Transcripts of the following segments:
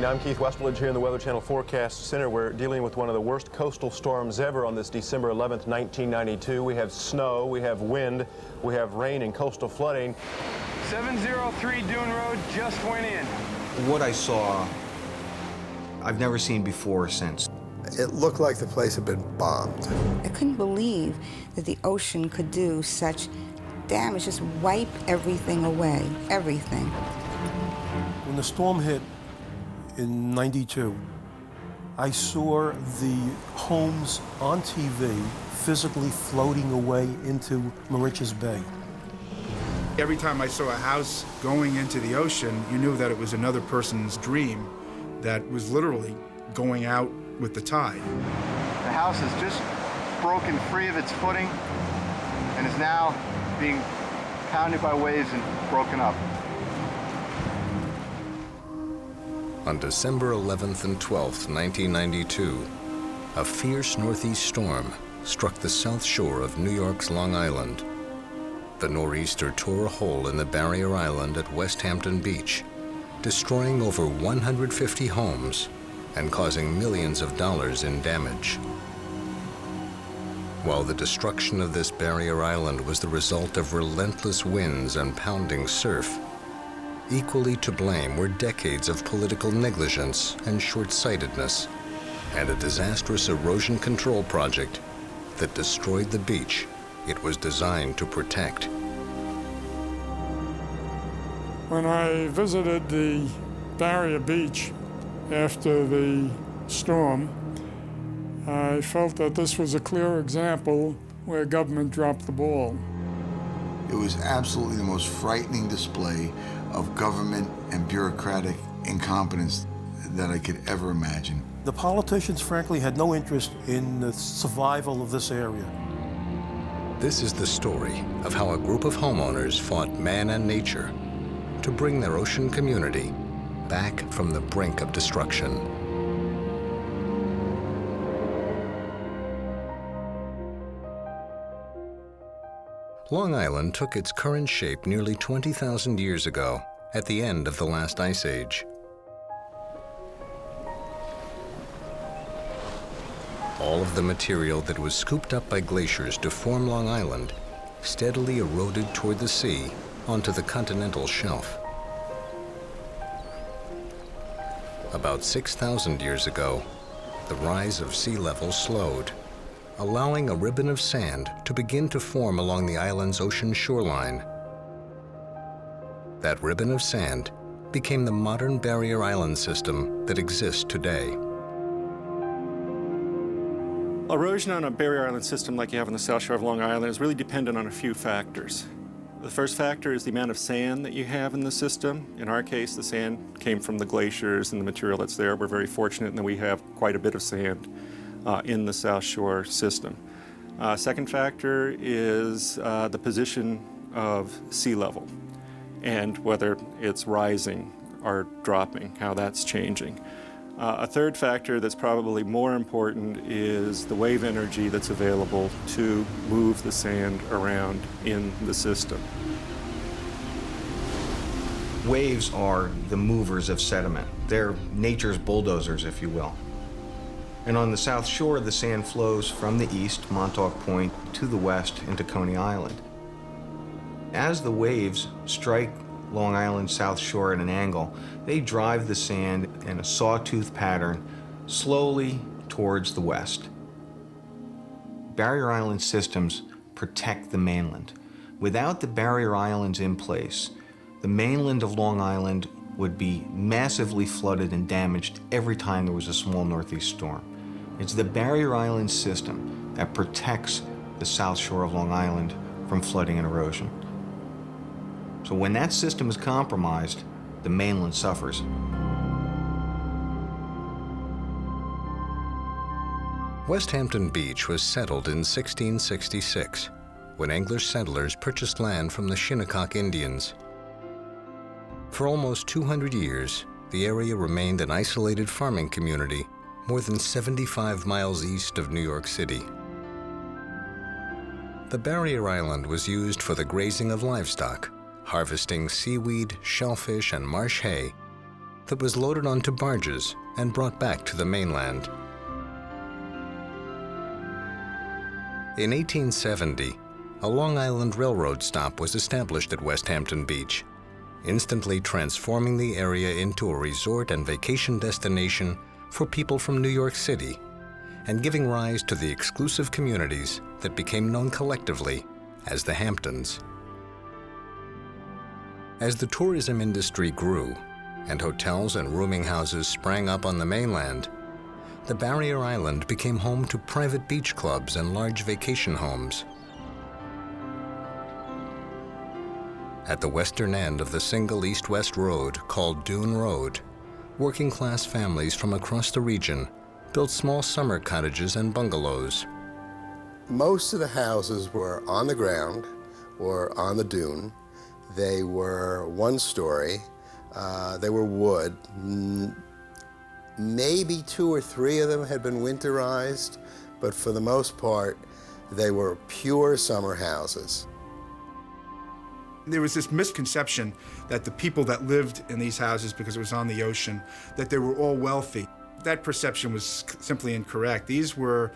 I'm Keith Westwood here in the Weather Channel Forecast Center. We're dealing with one of the worst coastal storms ever on this December 11th, 1992. We have snow, we have wind, we have rain and coastal flooding. 703 Dune Road just went in. What I saw, I've never seen before or since. It looked like the place had been bombed. I couldn't believe that the ocean could do such damage, just wipe everything away, everything. When the storm hit in '92, I saw the homes on TV physically floating away into Mauritius Bay. Every time I saw a house going into the ocean, you knew that it was another person's dream that was literally going out with the tide. The house has just broken free of its footing and is now being pounded by waves and broken up. On December 11th and 12th, 1992, a fierce northeast storm struck the south shore of New York's Long Island. The nor'easter tore a hole in the barrier island at West Hampton Beach, destroying over 150 homes and causing millions of dollars in damage. While the destruction of this barrier island was the result of relentless winds and pounding surf, equally to blame were decades of political negligence and short-sightedness, and a disastrous erosion control project that destroyed the beach it was designed to protect. When I visited the barrier beach after the storm, I felt that this was a clear example where government dropped the ball. It was absolutely the most frightening display of government and bureaucratic incompetence that I could ever imagine. The politicians, frankly, had no interest in the survival of this area. This is the story of how a group of homeowners fought man and nature to bring their ocean community back from the brink of destruction. Long Island took its current shape nearly 20,000 years ago, at the end of the last ice age. All of the material that was scooped up by glaciers to form Long Island steadily eroded toward the sea onto the continental shelf. About 6,000 years ago, the rise of sea level slowed, allowing a ribbon of sand to begin to form along the island's ocean shoreline. That ribbon of sand became the modern barrier island system that exists today. Erosion on a barrier island system like you have on the south shore of Long Island is really dependent on a few factors. The first factor is the amount of sand that you have in the system. In our case, the sand came from the glaciers and the material that's there. We're very fortunate in that we have quite a bit of sand in the South Shore system. Second factor is the position of sea level and whether it's rising or dropping, how that's changing. A third factor that's probably more important is the wave energy that's available to move the sand around in the system. Waves are the movers of sediment. They're nature's bulldozers, if you will. And on the south shore, the sand flows from the east, Montauk Point, to the west into Coney Island. As the waves strike Long Island's south shore at an angle, they drive the sand in a sawtooth pattern slowly towards the west. Barrier island systems protect the mainland. Without the barrier islands in place, the mainland of Long Island would be massively flooded and damaged every time there was a small northeast storm. It's the barrier island system that protects the south shore of Long Island from flooding and erosion. So when that system is compromised, the mainland suffers. West Hampton Beach was settled in 1666, when English settlers purchased land from the Shinnecock Indians. For almost 200 years, the area remained an isolated farming community more than 75 miles east of New York City. The barrier island was used for the grazing of livestock, harvesting seaweed, shellfish, and marsh hay, that was loaded onto barges and brought back to the mainland. In 1870, a Long Island Railroad stop was established at West Hampton Beach, instantly transforming the area into a resort and vacation destination for people from New York City, and giving rise to the exclusive communities that became known collectively as the Hamptons. As the tourism industry grew and hotels and rooming houses sprang up on the mainland, the Barrier Island became home to private beach clubs and large vacation homes. At the western end of the single east-west road called Dune Road, working-class families from across the region built small summer cottages and bungalows. Most of the houses were on the ground or on the dune. They were one-story. They were wood. Maybe 2 or 3 of them had been winterized, but for the most part, they were pure summer houses. There was this misconception that the people that lived in these houses, because it was on the ocean, that they were all wealthy. That perception was simply incorrect. These were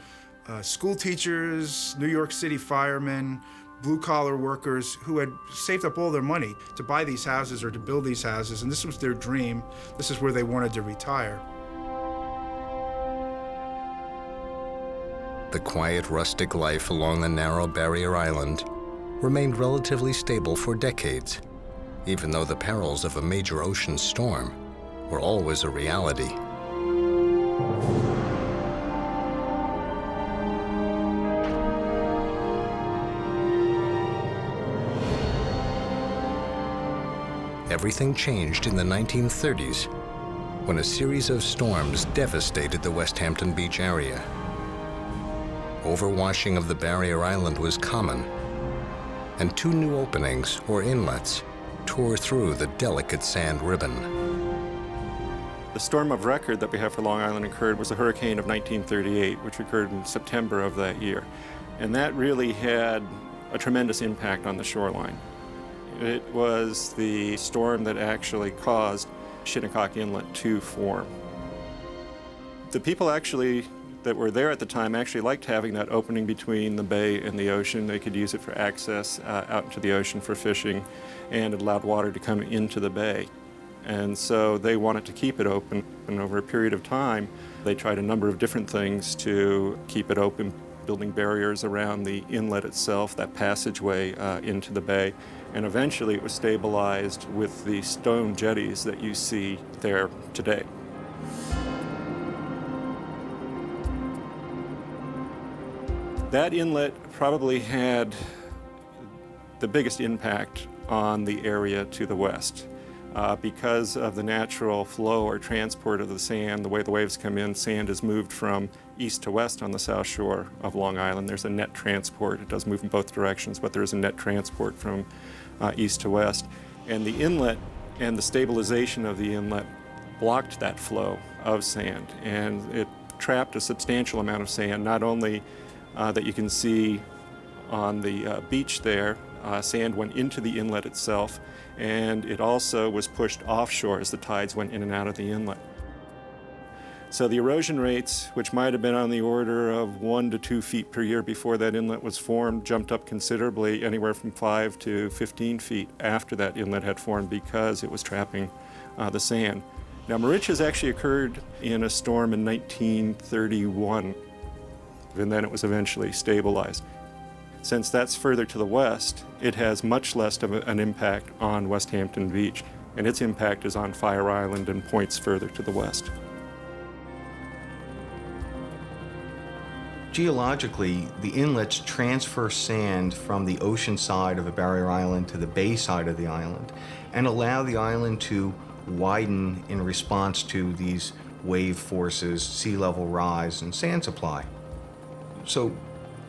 school teachers, New York City firemen, blue-collar workers who had saved up all their money to buy these houses or to build these houses, and this was their dream. This is where they wanted to retire. The quiet, rustic life along the narrow Barrier Island remained relatively stable for decades, even though the perils of a major ocean storm were always a reality. Everything changed in the 1930s when a series of storms devastated the West Hampton Beach area. Overwashing of the Barrier Island was common, and 2 new openings, or inlets, tore through the delicate sand ribbon. The storm of record that we have for Long Island occurred was the hurricane of 1938, which occurred in September of that year. And that really had a tremendous impact on the shoreline. It was the storm that actually caused Shinnecock Inlet to form. The people actually that were there at the time actually liked having that opening between the bay and the ocean. They could use it for access out into the ocean for fishing, and it allowed water to come into the bay. And so they wanted to keep it open, and over a period of time, they tried a number of different things to keep it open, building barriers around the inlet itself, that passageway into the bay, and eventually it was stabilized with the stone jetties that you see there today. That inlet probably had the biggest impact on the area to the west. Because of the natural flow or transport of the sand, the way the waves come in, sand is moved from east to west on the south shore of Long Island. There's a net transport. It does move in both directions, but there's a net transport from east to west. And the inlet and the stabilization of the inlet blocked that flow of sand, and it trapped a substantial amount of sand, not only that you can see on the beach there. Sand went into the inlet itself, and it also was pushed offshore as the tides went in and out of the inlet. So the erosion rates, which might have been on the order of 1 to 2 feet per year before that inlet was formed, jumped up considerably, anywhere from 5 to 15 feet after that inlet had formed, because it was trapping the sand. Now, Mauritius actually occurred in a storm in 1931, and then it was eventually stabilized. Since that's further to the west, it has much less of an impact on West Hampton Beach, and its impact is on Fire Island and points further to the west. Geologically, the inlets transfer sand from the ocean side of a barrier island to the bay side of the island and allow the island to widen in response to these wave forces, sea level rise, and sand supply. So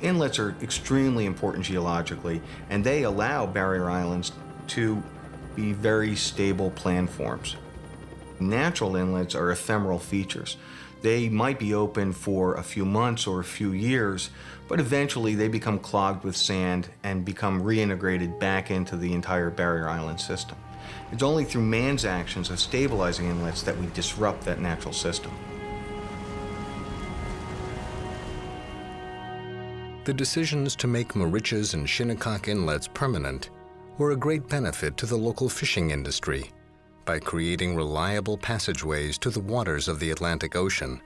inlets are extremely important geologically, and they allow barrier islands to be very stable planforms. Natural inlets are ephemeral features. They might be open for a few months or a few years, but eventually they become clogged with sand and become reintegrated back into the entire barrier island system. It's only through man's actions of stabilizing inlets that we disrupt that natural system. The decisions to make Moriches and Shinnecock inlets permanent were a great benefit to the local fishing industry by creating reliable passageways to the waters of the Atlantic Ocean.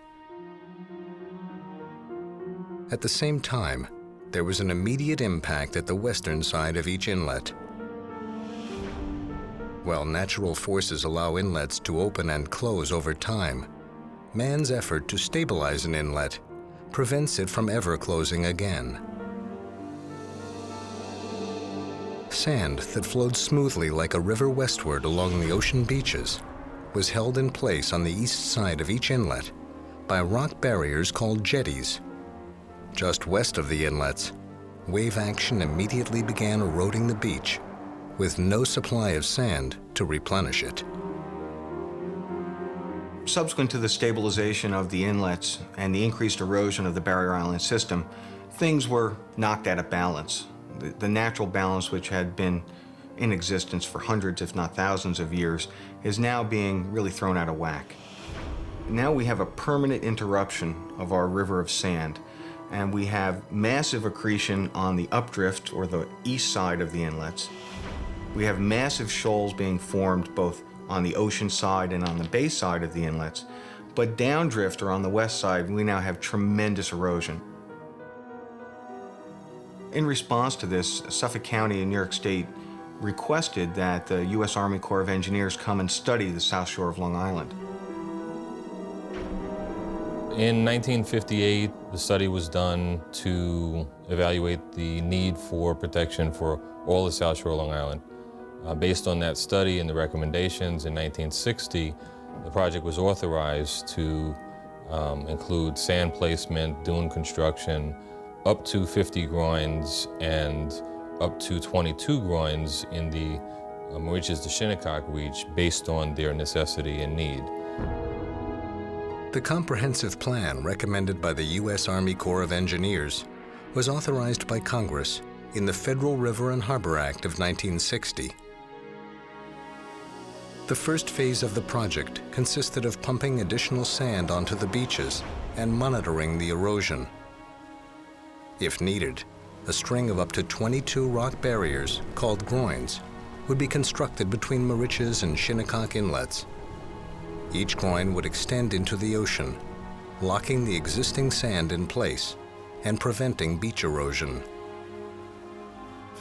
At the same time, there was an immediate impact at the western side of each inlet. While natural forces allow inlets to open and close over time, man's effort to stabilize an inlet prevents it from ever closing again. Sand that flowed smoothly like a river westward along the ocean beaches was held in place on the east side of each inlet by rock barriers called jetties. Just west of the inlets, wave action immediately began eroding the beach, with no supply of sand to replenish it. Subsequent to the stabilization of the inlets and the increased erosion of the barrier island system, things were knocked out of balance. The natural balance, which had been in existence for hundreds, if not thousands of years, is now being really thrown out of whack. Now we have a permanent interruption of our river of sand, and we have massive accretion on the updrift, or the east side of the inlets. We have massive shoals being formed both on the ocean side and on the bay side of the inlets, but downdrift, or on the west side, we now have tremendous erosion. In response to this, Suffolk County in New York State requested that the U.S. Army Corps of Engineers come and study the south shore of Long Island. In 1958, the study was done to evaluate the need for protection for all the South Shore of Long Island. Based on that study and the recommendations in 1960, the project was authorized to include sand placement, dune construction, up to 50 groins and up to 22 groins in the Moriches to Shinnecock reach based on their necessity and need. The comprehensive plan recommended by the U.S. Army Corps of Engineers was authorized by Congress in the Federal River and Harbor Act of 1960. The first phase of the project consisted of pumping additional sand onto the beaches and monitoring the erosion. If needed, a string of up to 22 rock barriers, called groins, would be constructed between Moriches and Shinnecock inlets. Each groin would extend into the ocean, locking the existing sand in place and preventing beach erosion.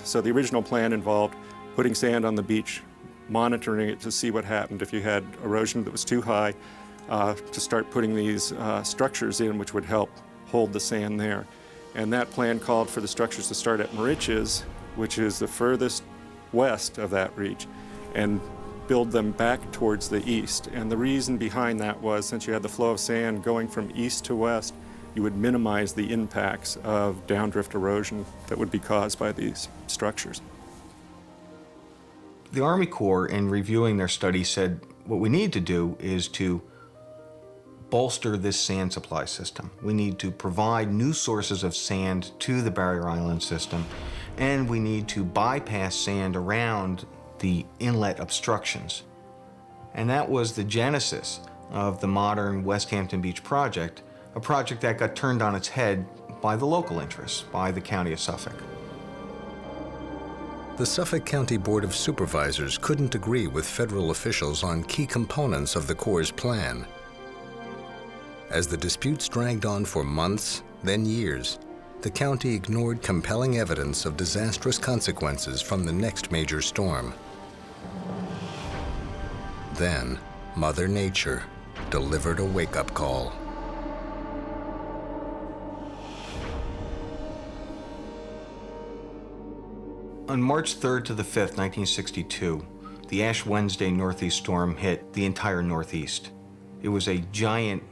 So the original plan involved putting sand on the beach, monitoring it to see what happened if you had erosion that was too high, to start putting these structures in which would help hold the sand there. And that plan called for the structures to start at Moriches, which is the furthest west of that reach, and build them back towards the east. And the reason behind that was, since you had the flow of sand going from east to west, you would minimize the impacts of downdrift erosion that would be caused by these structures. The Army Corps, in reviewing their study, said what we need to do is to bolster this sand supply system. We need to provide new sources of sand to the barrier island system, and we need to bypass sand around the inlet obstructions. And that was the genesis of the modern West Hampton Beach project, a project that got turned on its head by the local interests, by the County of Suffolk. The Suffolk County Board of Supervisors couldn't agree with federal officials on key components of the Corps' plan. As the disputes dragged on for months, then years, the county ignored compelling evidence of disastrous consequences from the next major storm. Then, Mother Nature delivered a wake-up call. On March 3rd to the 5th, 1962, the Ash Wednesday northeast storm hit the entire Northeast. It was a giant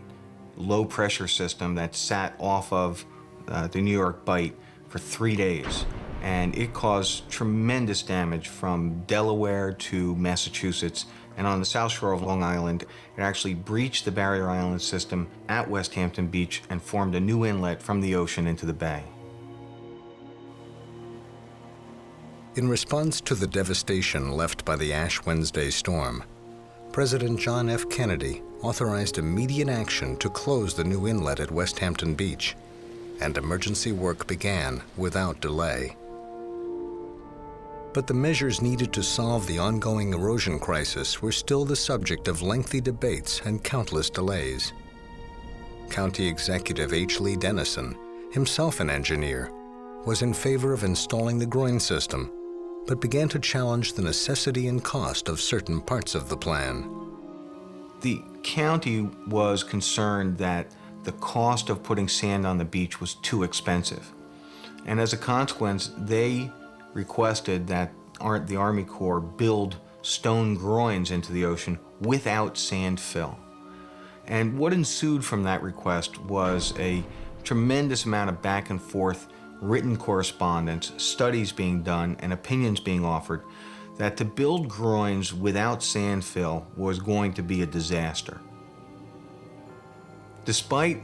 low-pressure system that sat off of the New York Bight for 3 days, and it caused tremendous damage from Delaware to Massachusetts. And on the south shore of Long Island, it actually breached the barrier island system at West Hampton Beach and formed a new inlet from the ocean into the bay. In response to the devastation left by the Ash Wednesday storm, President John F. Kennedy authorized immediate action to close the new inlet at West Hampton Beach, and emergency work began without delay. But the measures needed to solve the ongoing erosion crisis were still the subject of lengthy debates and countless delays. County Executive H. Lee Dennison, himself an engineer, was in favor of installing the groin system, but began to challenge the necessity and cost of certain parts of the plan. The county was concerned that the cost of putting sand on the beach was too expensive. And as a consequence, they requested that the Army Corps build stone groins into the ocean without sand fill. And what ensued from that request was a tremendous amount of back and forth written correspondence, studies being done, and opinions being offered that to build groins without sand fill was going to be a disaster. Despite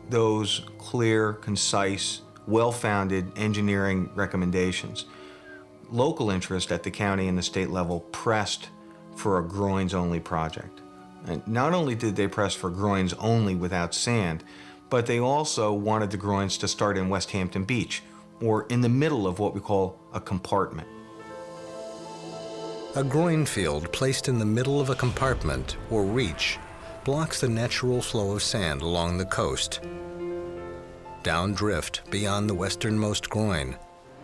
those clear, concise, well-founded engineering recommendations, local interest at the county and the state level pressed for a groins-only project. And not only did they press for groins only without sand, but they also wanted the groins to start in West Hampton Beach, or in the middle of what we call a compartment. A groin field placed in the middle of a compartment, or reach, blocks the natural flow of sand along the coast. Downdrift beyond the westernmost groin,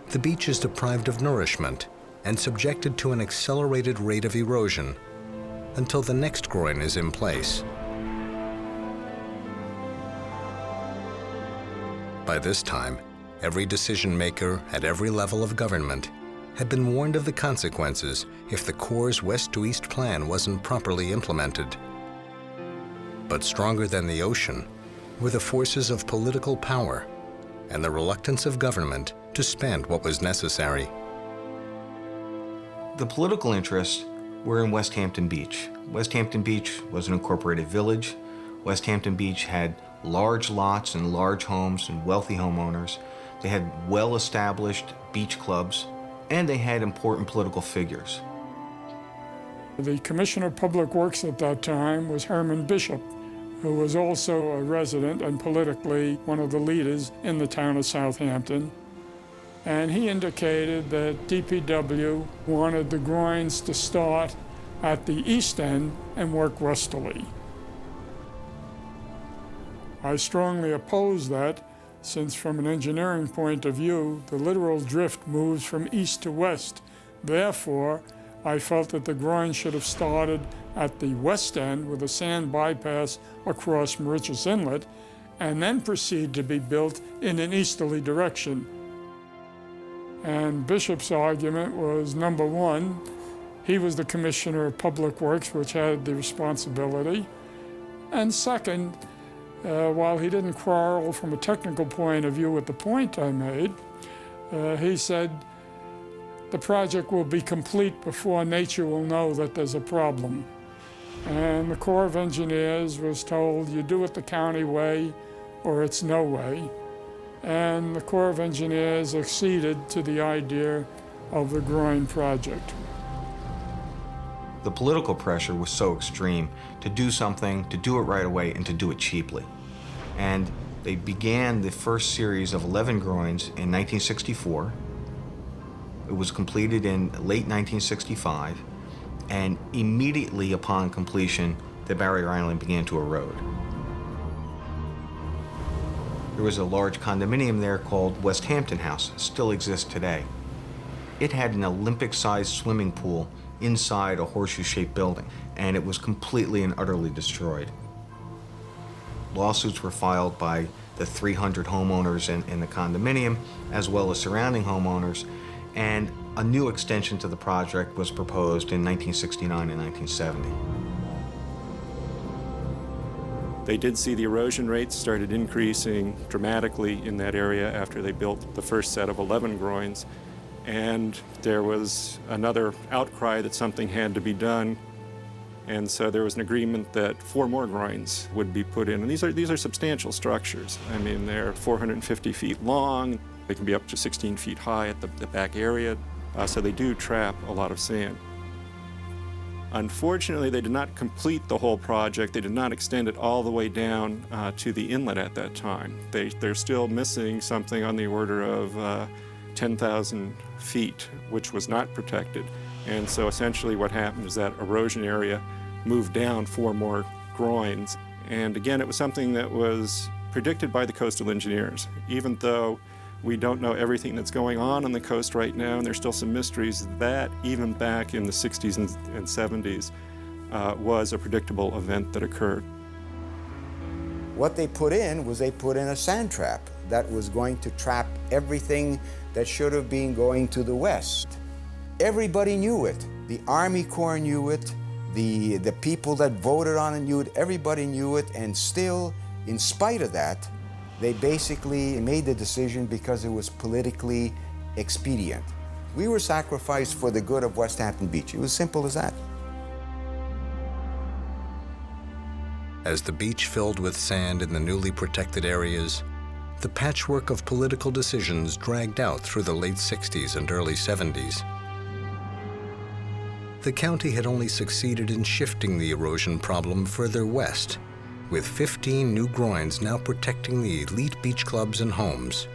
the beach is deprived of nourishment and subjected to an accelerated rate of erosion until the next groin is in place. By this time, every decision maker at every level of government had been warned of the consequences if the Corps' west to east plan wasn't properly implemented. But stronger than the ocean were the forces of political power and the reluctance of government to spend what was necessary. The political interests were in West Hampton Beach. West Hampton Beach was an incorporated village. West Hampton Beach had large lots and large homes and wealthy homeowners. They had well-established beach clubs, and they had important political figures. The Commissioner of Public Works at that time was Herman Bishop, who was also a resident and politically one of the leaders in the town of Southampton. And he indicated that DPW wanted the groins to start at the east end and work westerly. I strongly oppose that, since from an engineering point of view, the literal drift moves from east to west. Therefore, I felt that the groin should have started at the west end with a sand bypass across Mauritius Inlet, and then proceed to be built in an easterly direction. And Bishop's argument was, number one, he was the Commissioner of Public Works, which had the responsibility. And second, while he didn't quarrel from a technical point of view with the point I made, he said, the project will be complete before nature will know that there's a problem. And the Corps of Engineers was told, you do it the county way or it's no way. And the Corps of Engineers acceded to the idea of the groin project. The political pressure was so extreme to do something, to do it right away, and to do it cheaply. And they began the first series of 11 groins in 1964. It was completed in late 1965, and immediately upon completion, the barrier island began to erode. There was a large condominium there called West Hampton House, still exists today. It had an Olympic-sized swimming pool inside a horseshoe-shaped building, and it was completely and utterly destroyed. Lawsuits were filed by the 300 homeowners in the condominium, as well as surrounding homeowners, and a new extension to the project was proposed in 1969 and 1970. They did see the erosion rates started increasing dramatically in that area after they built the first set of 11 groins. And there was another outcry that something had to be done. And so there was an agreement that 4 more groins would be put in. And these are substantial structures. I mean, they're 450 feet long. They can be up to 16 feet high at the back area. so they do trap a lot of sand. Unfortunately, they did not complete the whole project. They did not extend it all the way down to the inlet at that time. They're still missing something on the order of 10,000 feet, which was not protected. And so essentially what happened is that erosion area moved down 4 more groins. And again, it was something that was predicted by the coastal engineers. Even though we don't know everything that's going on the coast right now, and there's still some mysteries, that even back in the 60s and 70s was a predictable event that occurred. What they put in was they put in a sand trap that was going to trap everything that should have been going to the west. Everybody knew it. The Army Corps knew it. The people that voted on it knew it. Everybody knew it, and still, in spite of that, they basically made the decision because it was politically expedient. We were sacrificed for the good of West Hampton Beach. It was simple as that. As the beach filled with sand in the newly protected areas, the patchwork of political decisions dragged out through the late 60s and early 70s. The county had only succeeded in shifting the erosion problem further west, with 15 new groins now protecting the elite beach clubs and homes.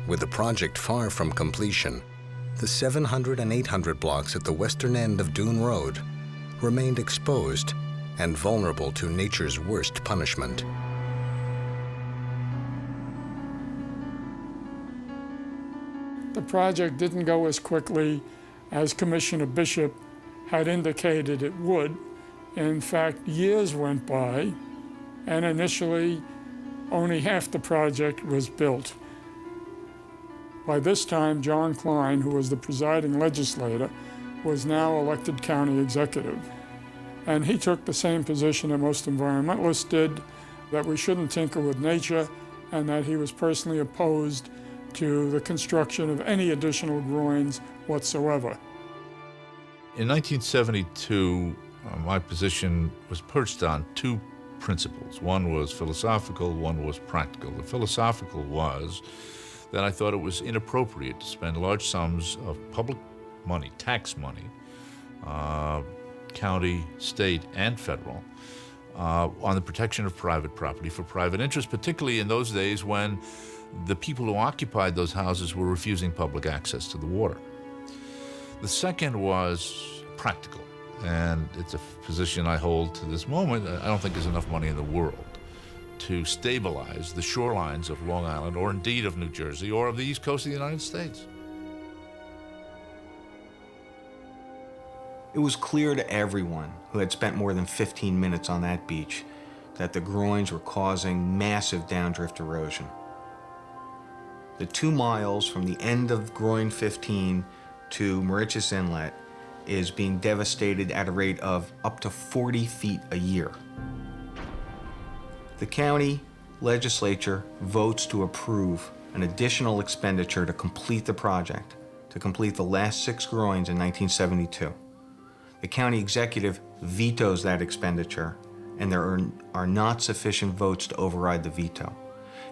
With the project far from completion, the 700 and 800 blocks at the western end of Dune Road remained exposed and vulnerable to nature's worst punishment. The project didn't go as quickly as Commissioner Bishop had indicated it would. In fact, years went by, and initially only half the project was built. By this time, John Klein, who was the presiding legislator, was now elected county executive. And he took the same position that most environmentalists did, that we shouldn't tinker with nature, and that he was personally opposed to the construction of any additional groins whatsoever. In 1972, my position was perched on 2 principles. One was philosophical, one was practical. The philosophical was that I thought it was inappropriate to spend large sums of public money, tax money, county, state, and federal, on the protection of private property for private interests, particularly in those days when the people who occupied those houses were refusing public access to the water. The second was practical, and it's a position I hold to this moment. I don't think there's enough money in the world to stabilize the shorelines of Long Island, or indeed of New Jersey, or of the East Coast of the United States. It was clear to everyone who had spent more than 15 minutes on that beach that the groins were causing massive downdrift erosion. The 2 miles from the end of Groin 15 to Mauritius Inlet is being devastated at a rate of up to 40 feet a year. The county legislature votes to approve an additional expenditure to complete the project, to complete the last 6 groins in 1972. The county executive vetoes that expenditure, and there are not sufficient votes to override the veto.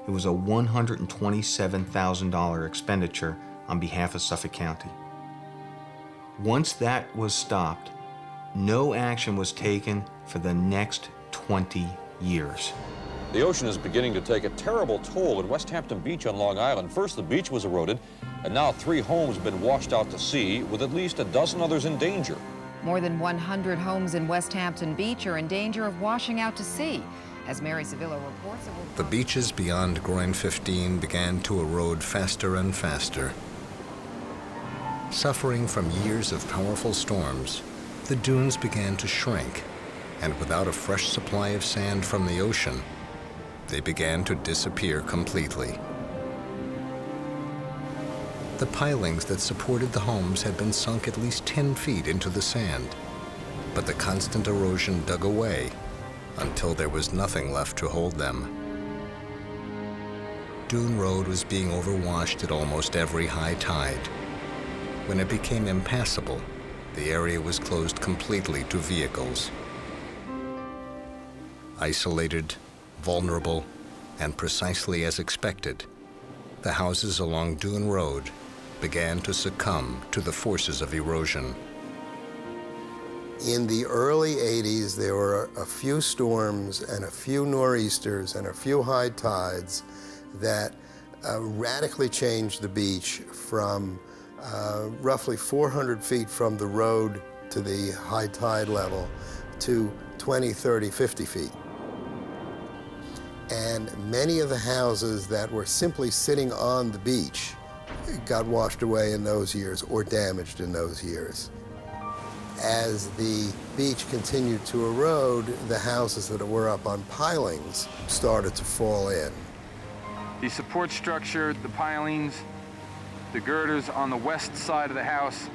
It was a $127,000 expenditure on behalf of Suffolk County. Once that was stopped, no action was taken for the next 20 years. The ocean is beginning to take a terrible toll at West Hampton Beach on Long Island. First, the beach was eroded, and now 3 homes have been washed out to sea, with at least a dozen others in danger. More than 100 homes in West Hampton Beach are in danger of washing out to sea. As Mary Savillo reports, the beaches beyond Groin 15 began to erode faster and faster. Suffering from years of powerful storms, the dunes began to shrink, and without a fresh supply of sand from the ocean, they began to disappear completely. The pilings that supported the homes had been sunk at least 10 feet into the sand, but the constant erosion dug away until there was nothing left to hold them. Dune Road was being overwashed at almost every high tide. When it became impassable, the area was closed completely to vehicles. Isolated, vulnerable, and precisely as expected, the houses along Dune Road began to succumb to the forces of erosion. In the early 80s, there were a few storms and a few nor'easters and a few high tides that radically changed the beach from roughly 400 feet from the road to the high tide level to 20, 30, 50 feet. And many of the houses that were simply sitting on the beach got washed away in those years or damaged in those years. As the beach continued to erode, the houses that were up on pilings started to fall in. The support structure, the pilings, the girders on the west side of the house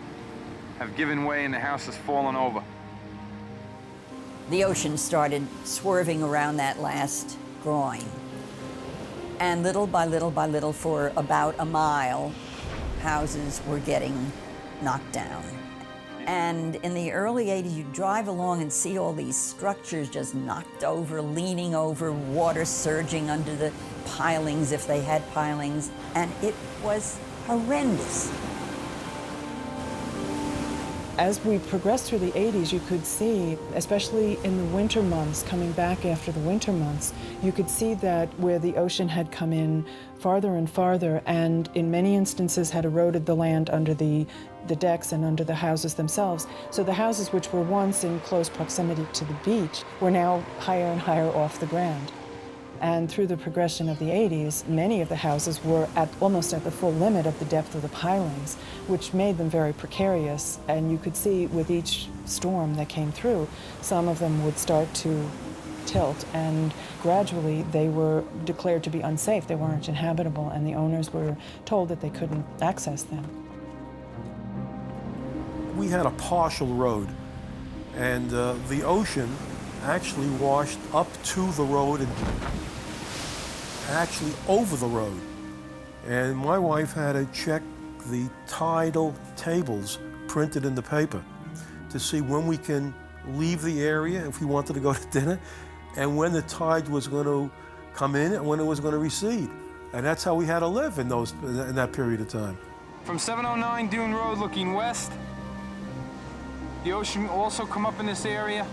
have given way and the house has fallen over. The ocean started swerving around that last groin. And little by little by little, for about a mile, houses were getting knocked down. And in the early 80s, you'd drive along and see all these structures just knocked over, leaning over, water surging under the pilings if they had pilings, and it was horrendous. As we progressed through the 80s, you could see, especially in the winter months, coming back after the winter months, you could see that where the ocean had come in farther and farther, and in many instances had eroded the land under the decks and under the houses themselves. So the houses which were once in close proximity to the beach were now higher and higher off the ground. And through the progression of the 80s, many of the houses were almost at the full limit of the depth of the pilings, which made them very precarious. And you could see with each storm that came through, some of them would start to tilt, and gradually they were declared to be unsafe. They weren't inhabitable, and the owners were told that they couldn't access them. We had a partial road, and the ocean actually washed up to the road and actually over the road. And my wife had to check the tidal tables printed in the paper to see when we can leave the area if we wanted to go to dinner, and when the tide was going to come in and when it was going to recede. And that's how we had to live in that period of time. From 709 Dune Road looking west, the ocean will also come up in this area.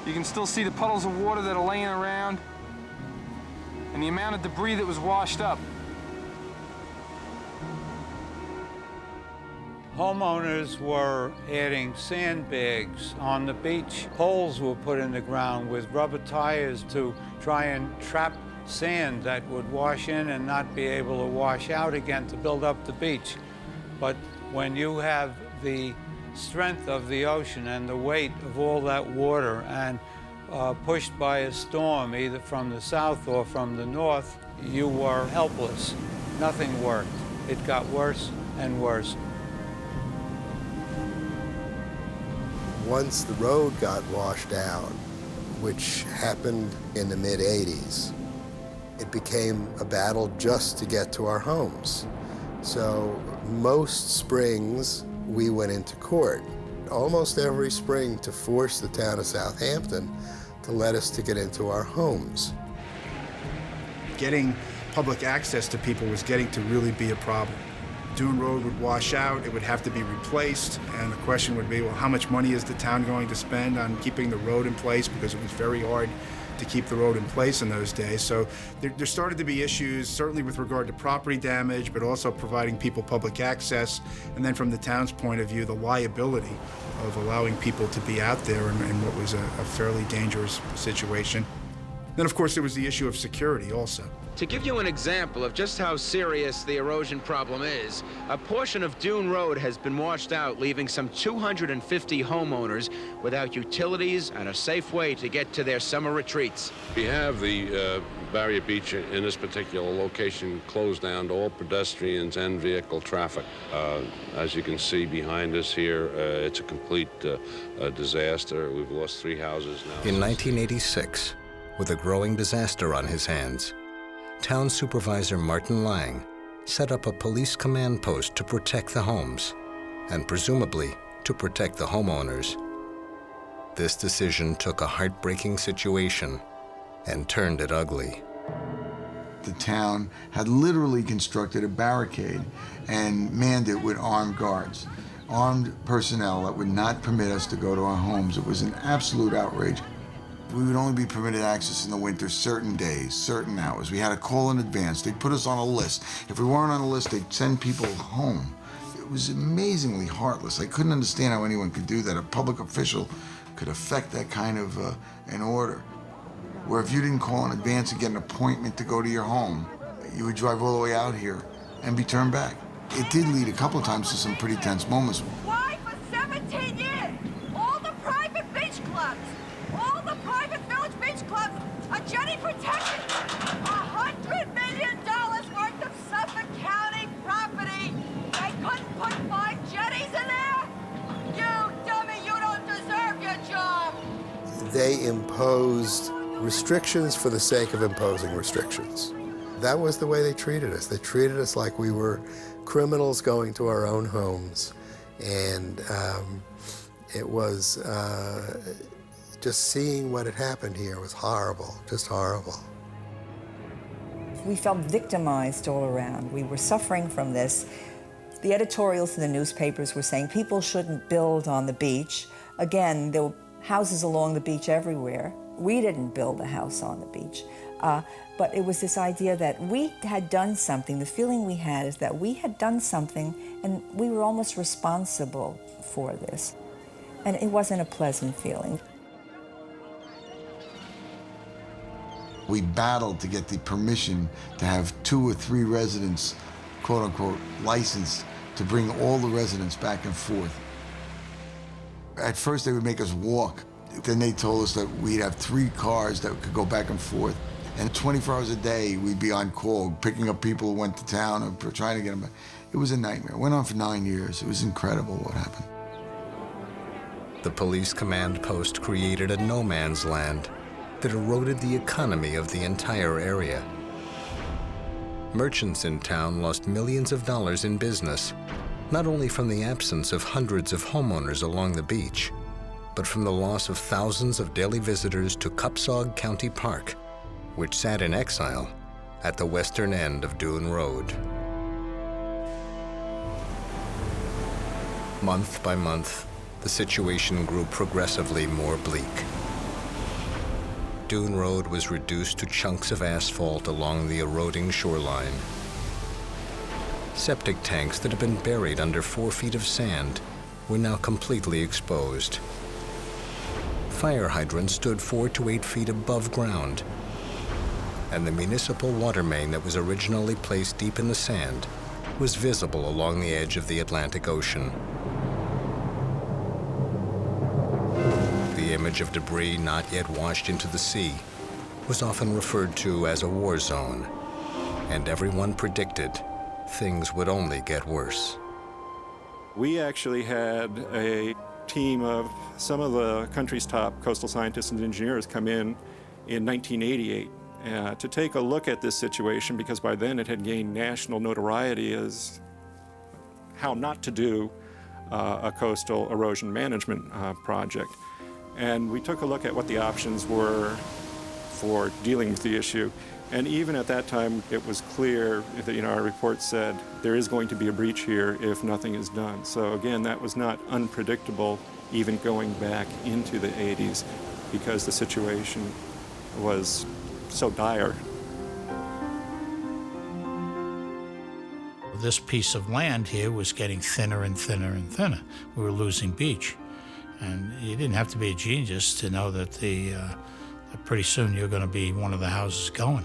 You can still see the puddles of water that are laying around and the amount of debris that was washed up. Homeowners were adding sandbags on the beach. Poles were put in the ground with rubber tires to try and trap sand that would wash in and not be able to wash out again to build up the beach. But when you have the strength of the ocean and the weight of all that water and pushed by a storm, either from the south or from the north, you were helpless. Nothing worked. It got worse and worse. Once the road got washed out, which happened in the mid-80s, it became a battle just to get to our homes. So most springs, we went into court, almost every spring, to force the town of Southampton to let us to get into our homes. Getting public access to people was getting to really be a problem. Dune Road would wash out, it would have to be replaced, and the question would be, well, how much money is the town going to spend on keeping the road in place, because it was very hard to keep the road in place in those days. So there started to be issues, certainly with regard to property damage, but also providing people public access, and then from the town's point of view, the liability of allowing people to be out there in what was a fairly dangerous situation. Then, of course, there was the issue of security also. To give you an example of just how serious the erosion problem is, a portion of Dune Road has been washed out, leaving some 250 homeowners without utilities and a safe way to get to their summer retreats. We have the Barrier Beach in this particular location closed down to all pedestrians and vehicle traffic. As you can see behind us here, it's a complete disaster. We've lost 3 houses now. In 1986, with a growing disaster on his hands, Town Supervisor Martin Lang set up a police command post to protect the homes, and presumably to protect the homeowners. This decision took a heartbreaking situation and turned it ugly. the town had literally constructed a barricade and manned it with armed guards, armed personnel that would not permit us to go to our homes. It was an absolute outrage. We would only be permitted access in the winter certain days, certain hours. We had to call in advance. They'd put us on a list. If we weren't on the list, they'd send people home. It was amazingly heartless. I couldn't understand how anyone could do that. A public official could affect that kind of an order, where if you didn't call in advance and get an appointment to go to your home, you would drive all the way out here and be turned back. It did lead a couple of times to some pretty tense moments. Why for 17 years? All the private beach clubs, all the private village beach clubs are jetty protected. $100 million worth of Suffolk County property. They couldn't put 5 jetties in there? You dummy, you don't deserve your job. They imposed restrictions for the sake of imposing restrictions. That was the way they treated us. They treated us like we were criminals going to our own homes. And it was just seeing what had happened here was horrible, just horrible. We felt victimized all around. We were suffering from this. The editorials in the newspapers were saying people shouldn't build on the beach. Again, there were houses along the beach everywhere. We didn't build a house on the beach. But it was this idea that we had done something. The feeling we had is that we had done something and we were almost responsible for this. And it wasn't a pleasant feeling. We battled to get the permission to have 2 or 3 residents, quote unquote, licensed to bring all the residents back and forth. At first they would make us walk. Then they told us that we'd have 3 cars that could go back and forth. And 24 hours a day, we'd be on call, picking up people who went to town or trying to get them back. It was a nightmare. It went on for 9 years. It was incredible what happened. The police command post created a no man's land that eroded the economy of the entire area. Merchants in town lost millions of dollars in business, not only from the absence of hundreds of homeowners along the beach, but from the loss of thousands of daily visitors to Cupsog County Park, which sat in exile at the western end of Dune Road. Month by month, the situation grew progressively more bleak. Dune Road was reduced to chunks of asphalt along the eroding shoreline. Septic tanks that had been buried under 4 feet of sand were now completely exposed. Fire hydrants stood 4 to 8 feet above ground, and the municipal water main that was originally placed deep in the sand was visible along the edge of the Atlantic Ocean. The image of debris not yet washed into the sea was often referred to as a war zone, and everyone predicted things would only get worse. We actually had a team of some of the country's top coastal scientists and engineers come in 1988 to take a look at this situation, because by then it had gained national notoriety as how not to do a coastal erosion management project. And we took a look at what the options were for dealing with the issue. And even at that time, it was clear that, our report said there is going to be a breach here if nothing is done. So again, that was not unpredictable, even going back into the 80s, because the situation was so dire. This piece of land here was getting thinner and thinner and thinner. We were losing beach. And you didn't have to be a genius to know that that pretty soon you're going to be one of the houses going.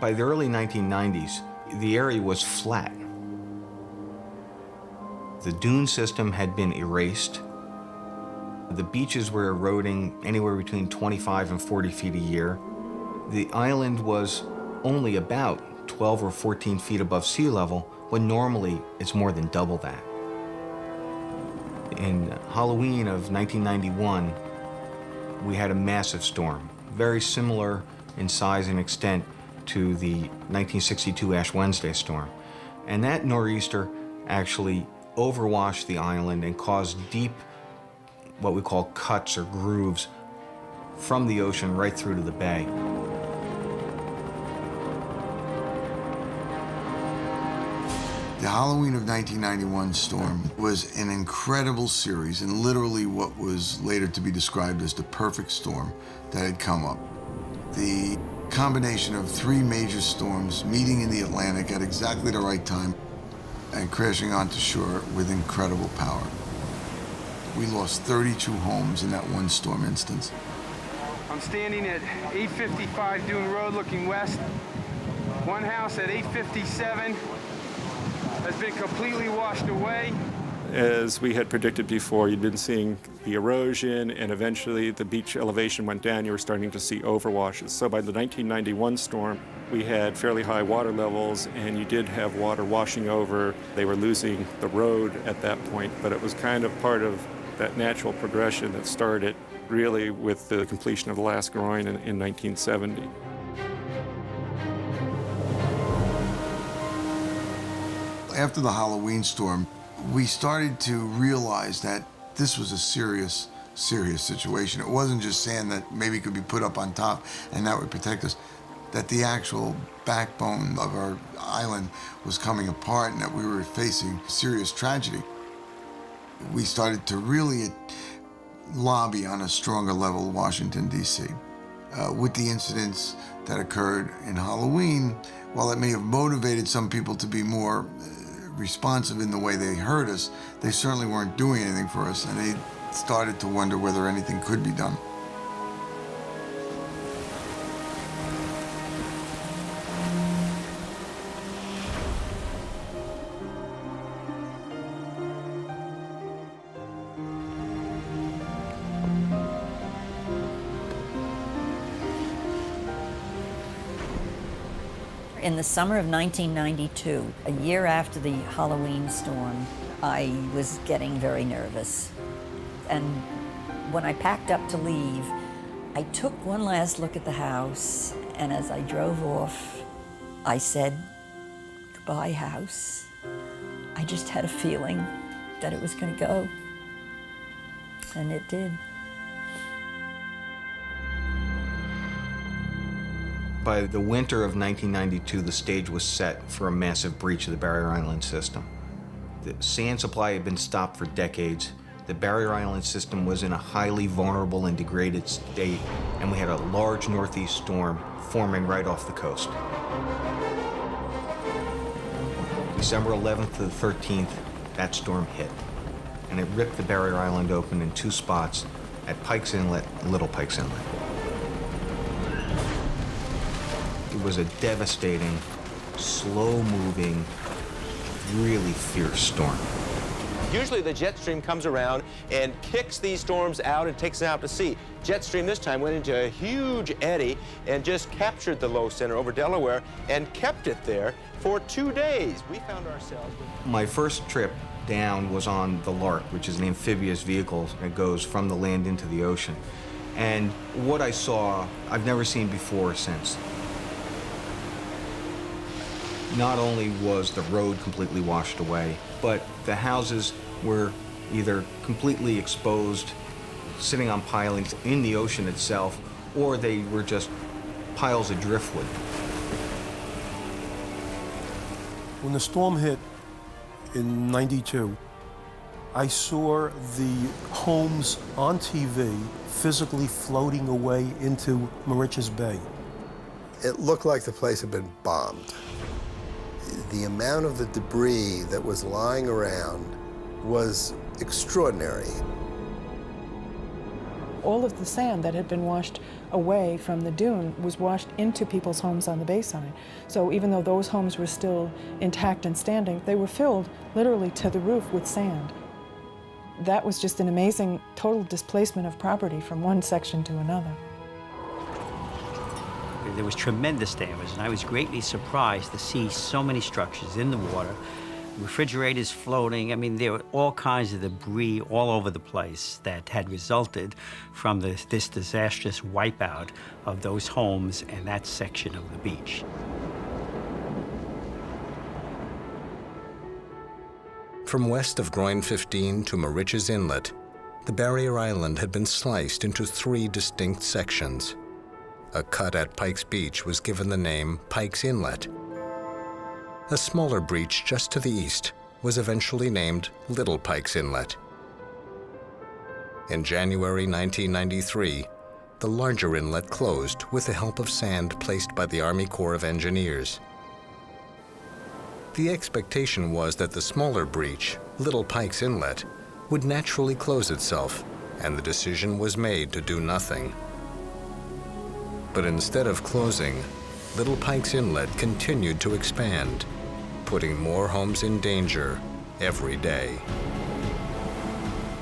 By the early 1990s, the area was flat. The dune system had been erased. The beaches were eroding anywhere between 25 and 40 feet a year. The island was only about 12 or 14 feet above sea level, when normally it's more than double that. In Halloween of 1991, we had a massive storm, very similar in size and extent to the 1962 Ash Wednesday storm. And that nor'easter actually overwashed the island and caused deep, what we call cuts or grooves, from the ocean right through to the bay. The Halloween of 1991 storm was an incredible series and literally what was later to be described as the perfect storm that had come up. The combination of three major storms meeting in the Atlantic at exactly the right time and crashing onto shore with incredible power. We lost 32 homes in that one storm instance. I'm standing at 855 Dune Road looking west. One house at 857 has been completely washed away. As we had predicted before, you'd been seeing the erosion, and eventually the beach elevation went down. You were starting to see overwashes. So by the 1991 storm, we had fairly high water levels, and you did have water washing over. They were losing the road at that point, but it was kind of part of that natural progression that started really with the completion of the last groin in 1970. After the Halloween storm, we started to realize that this was a serious situation. It wasn't just sand that maybe could be put up on top and that would protect us, that the actual backbone of our island was coming apart and that we were facing serious tragedy. We started to really lobby on a stronger level Washington, D.C. With the incidents that occurred in Halloween, while it may have motivated some people to be more responsive in the way they heard us, they certainly weren't doing anything for us, and they started to wonder whether anything could be done. In the summer of 1992, a year after the Halloween storm, I was getting very nervous. And when I packed up to leave, I took one last look at the house, and as I drove off, I said, "Goodbye, house." I just had a feeling that it was going to go, and it did. By the winter of 1992, the stage was set for a massive breach of the Barrier Island system. The sand supply had been stopped for decades. The Barrier Island system was in a highly vulnerable and degraded state, and we had a large northeast storm forming right off the coast. December 11th to the 13th, that storm hit, and it ripped the Barrier Island open in two spots at Pikes Inlet and Little Pikes Inlet. It was a devastating, slow-moving, really fierce storm. Usually the jet stream comes around and kicks these storms out and takes them out to sea. Jet stream this time went into a huge eddy and just captured the low center over Delaware and kept it there for 2 days. We found ourselves with... My first trip down was on the Lark, which is an amphibious vehicle that goes from the land into the ocean. And what I saw, I've never seen before or since. Not only was the road completely washed away, but the houses were either completely exposed, sitting on pilings in the ocean itself, or they were just piles of driftwood. When the storm hit in '92, I saw the homes on TV physically floating away into Moriches Bay. It looked like the place had been bombed. The amount of the debris that was lying around was extraordinary. All of the sand that had been washed away from the dune was washed into people's homes on the bayside. So even though those homes were still intact and standing, they were filled literally to the roof with sand. That was just an amazing total displacement of property from one section to another. there was tremendous damage, and I was greatly surprised to see so many structures in the water, refrigerators floating. I mean, there were all kinds of debris all over the place that had resulted from this disastrous wipeout of those homes and that section of the beach. From west of Groin 15 to Moriches Inlet, the barrier island had been sliced into 3 distinct sections. A cut at Pikes Beach was given the name Pikes Inlet. A smaller breach just to the east was eventually named Little Pikes Inlet. In January 1993, the larger inlet closed with the help of sand placed by the Army Corps of Engineers. The expectation was that the smaller breach, Little Pikes Inlet, would naturally close itself, and the decision was made to do nothing. But instead of closing, Little Pikes Inlet continued to expand, putting more homes in danger every day.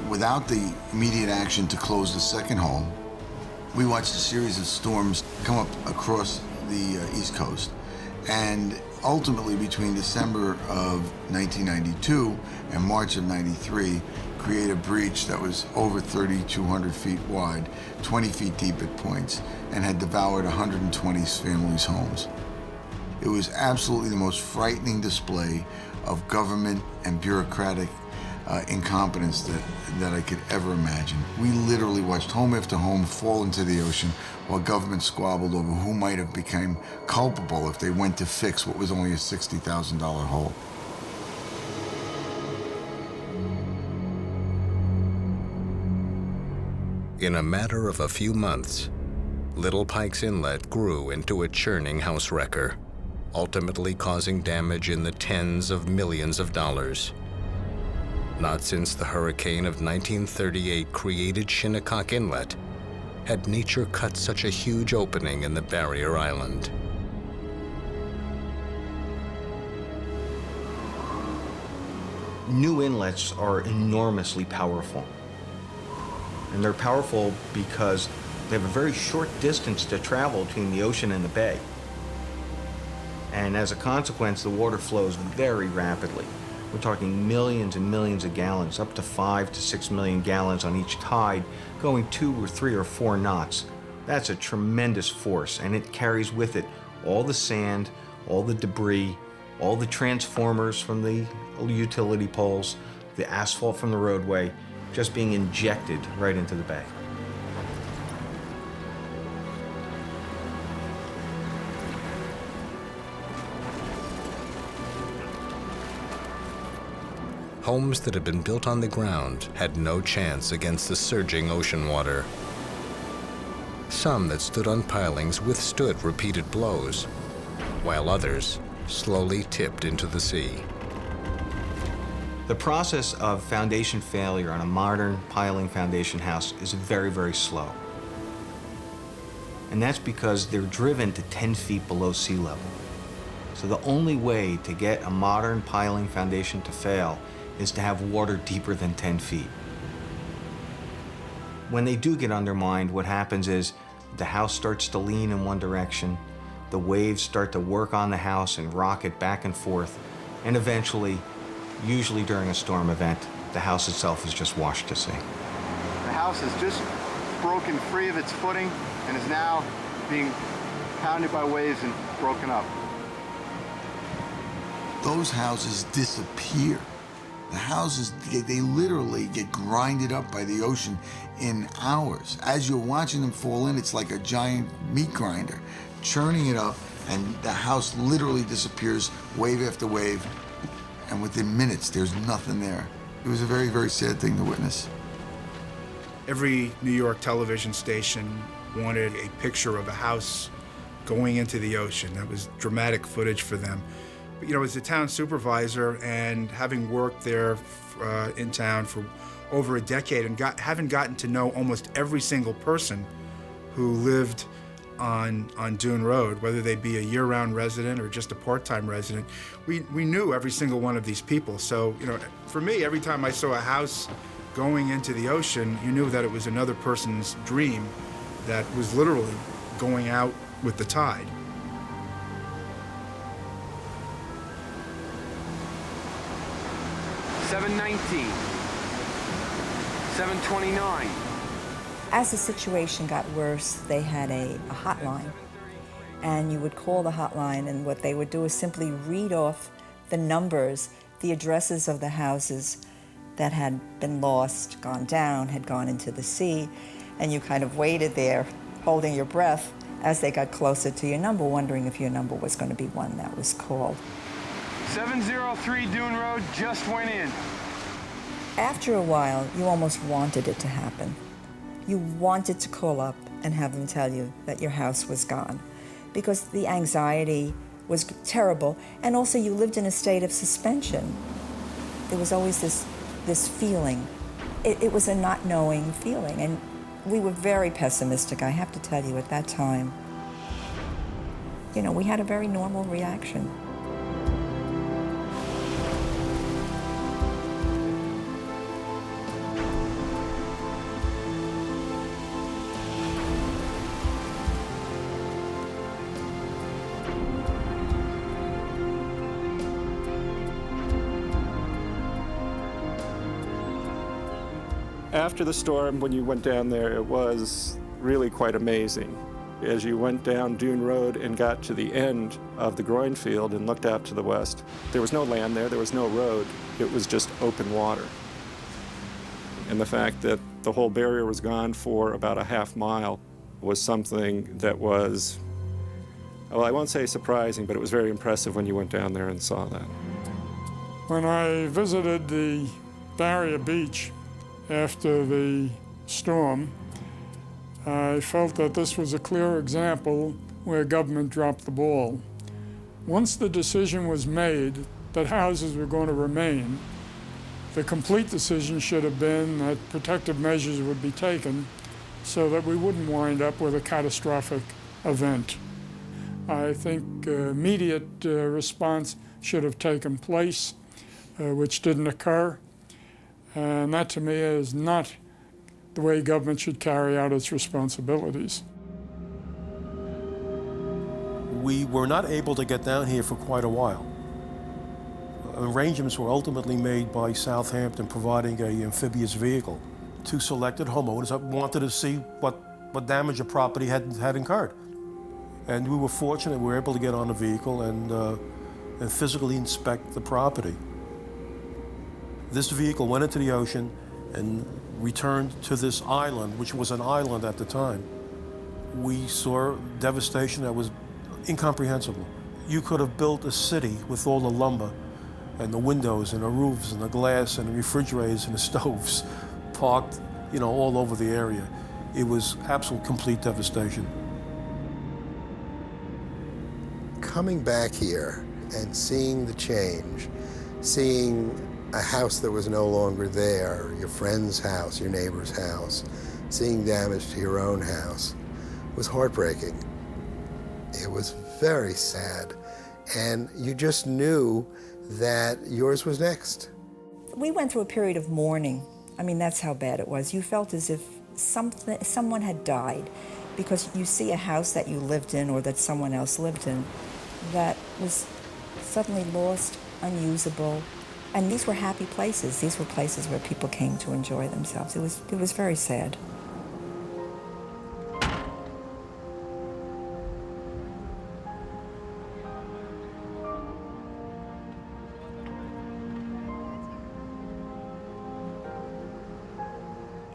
Without the immediate action to close the second home, we watched a series of storms come up across the East Coast. And ultimately, between December of 1992 and March of 93, create a breach that was over 3,200 feet wide, 20 feet deep at points, and had devoured 120 families' homes. It was absolutely the most frightening display of government and bureaucratic incompetence that I could ever imagine. We literally watched home after home fall into the ocean while government squabbled over who might have become culpable if they went to fix what was only a $60,000 hole. In a matter of a few months, Little Pikes Inlet grew into a churning house wrecker, ultimately causing damage in the tens of millions of dollars. Not since the hurricane of 1938 created Shinnecock Inlet had nature cut such a huge opening in the barrier island. New inlets are enormously powerful. And they're powerful because they have a very short distance to travel between the ocean and the bay. And as a consequence, the water flows very rapidly. We're talking millions and millions of gallons, up to 5 to 6 million gallons on each tide, going 2 or 3 or 4 knots. That's a tremendous force, and it carries with it all the sand, all the debris, all the transformers from the utility poles, the asphalt from the roadway, just being injected right into the bay. Homes that had been built on the ground had no chance against the surging ocean water. Some that stood on pilings withstood repeated blows, while others slowly tipped into the sea. The process of foundation failure on a modern piling foundation house is very, very slow. And that's because they're driven to 10 feet below sea level. So the only way to get a modern piling foundation to fail is to have water deeper than 10 feet. When they do get undermined, what happens is the house starts to lean in one direction, the waves start to work on the house and rock it back and forth, and eventually, usually during a storm event, the house itself is just washed to sea. The house has just broken free of its footing and is now being pounded by waves and broken up. Those houses disappear. The houses, they literally get grinded up by the ocean in hours. As you're watching them fall in, it's like a giant meat grinder, churning it up, and the house literally disappears wave after wave, and within minutes, there's nothing there. It was a very, very sad thing to witness. Every New York television station wanted a picture of a house going into the ocean. That was dramatic footage for them. But, you know, as a town supervisor and having worked there in town for over a decade and having gotten to know almost every single person who lived on Dune Road, whether they be a year-round resident or just a part-time resident, we knew every single one of these people. So, you know, for me, every time I saw a house going into the ocean, you knew that it was another person's dream that was literally going out with the tide. $719, $729. As the situation got worse, they had a hotline. And you would call the hotline, and what they would do is simply read off the numbers, the addresses of the houses that had been lost, gone down, had gone into the sea, and you kind of waited there, holding your breath as they got closer to your number, wondering if your number was going to be one that was called. 703 Dune Road just went in. After a while, you almost wanted it to happen. You wanted to call up and have them tell you that your house was gone, because the anxiety was terrible, and also you lived in a state of suspension. There was always this feeling. It was a not knowing feeling, and we were very pessimistic, I have to tell you, at that time. You know, we had a very normal reaction. After the storm, when you went down there, it was really quite amazing. As you went down Dune Road and got to the end of the groin field and looked out to the west, there was no land there was no road, it was just open water. And the fact that the whole barrier was gone for about a half mile was something that was, well, I won't say surprising, but it was very impressive when you went down there and saw that. When I visited the barrier beach after the storm, I felt that this was a clear example where government dropped the ball. Once the decision was made that houses were going to remain, the complete decision should have been that protective measures would be taken so that we wouldn't wind up with a catastrophic event. I think immediate response should have taken place, which didn't occur. And that, to me, is not the way government should carry out its responsibilities. We were not able to get down here for quite a while. Arrangements were ultimately made by Southampton providing an amphibious vehicle to selected homeowners that wanted to see what damage the property had incurred. And we were fortunate we were able to get on the vehicle and physically inspect the property. This vehicle went into the ocean and returned to this island, which was an island at the time. We saw devastation that was incomprehensible. You could have built a city with all the lumber and the windows and the roofs and the glass and the refrigerators and the stoves parked, all over the area. It was absolute complete devastation. Coming back here and seeing the change, seeing a house that was no longer there, your friend's house, your neighbor's house, seeing damage to your own house was heartbreaking. It was very sad, and you just knew that yours was next. We went through a period of mourning. I mean, that's how bad it was. You felt as if someone had died, because you see a house that you lived in or that someone else lived in that was suddenly lost, unusable. And these were happy places. These were places where people came to enjoy themselves. It was very sad.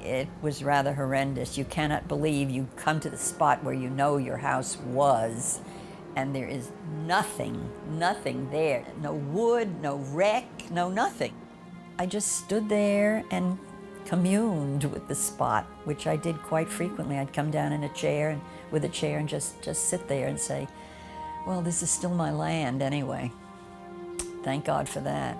It was rather horrendous. You cannot believe you come to the spot where you know your house was, and there is nothing there. No wood, no wreck, no nothing. I just stood there and communed with the spot, which I did quite frequently. I'd come down in a chair and just sit there and say, well, this is still my land anyway. Thank God for that.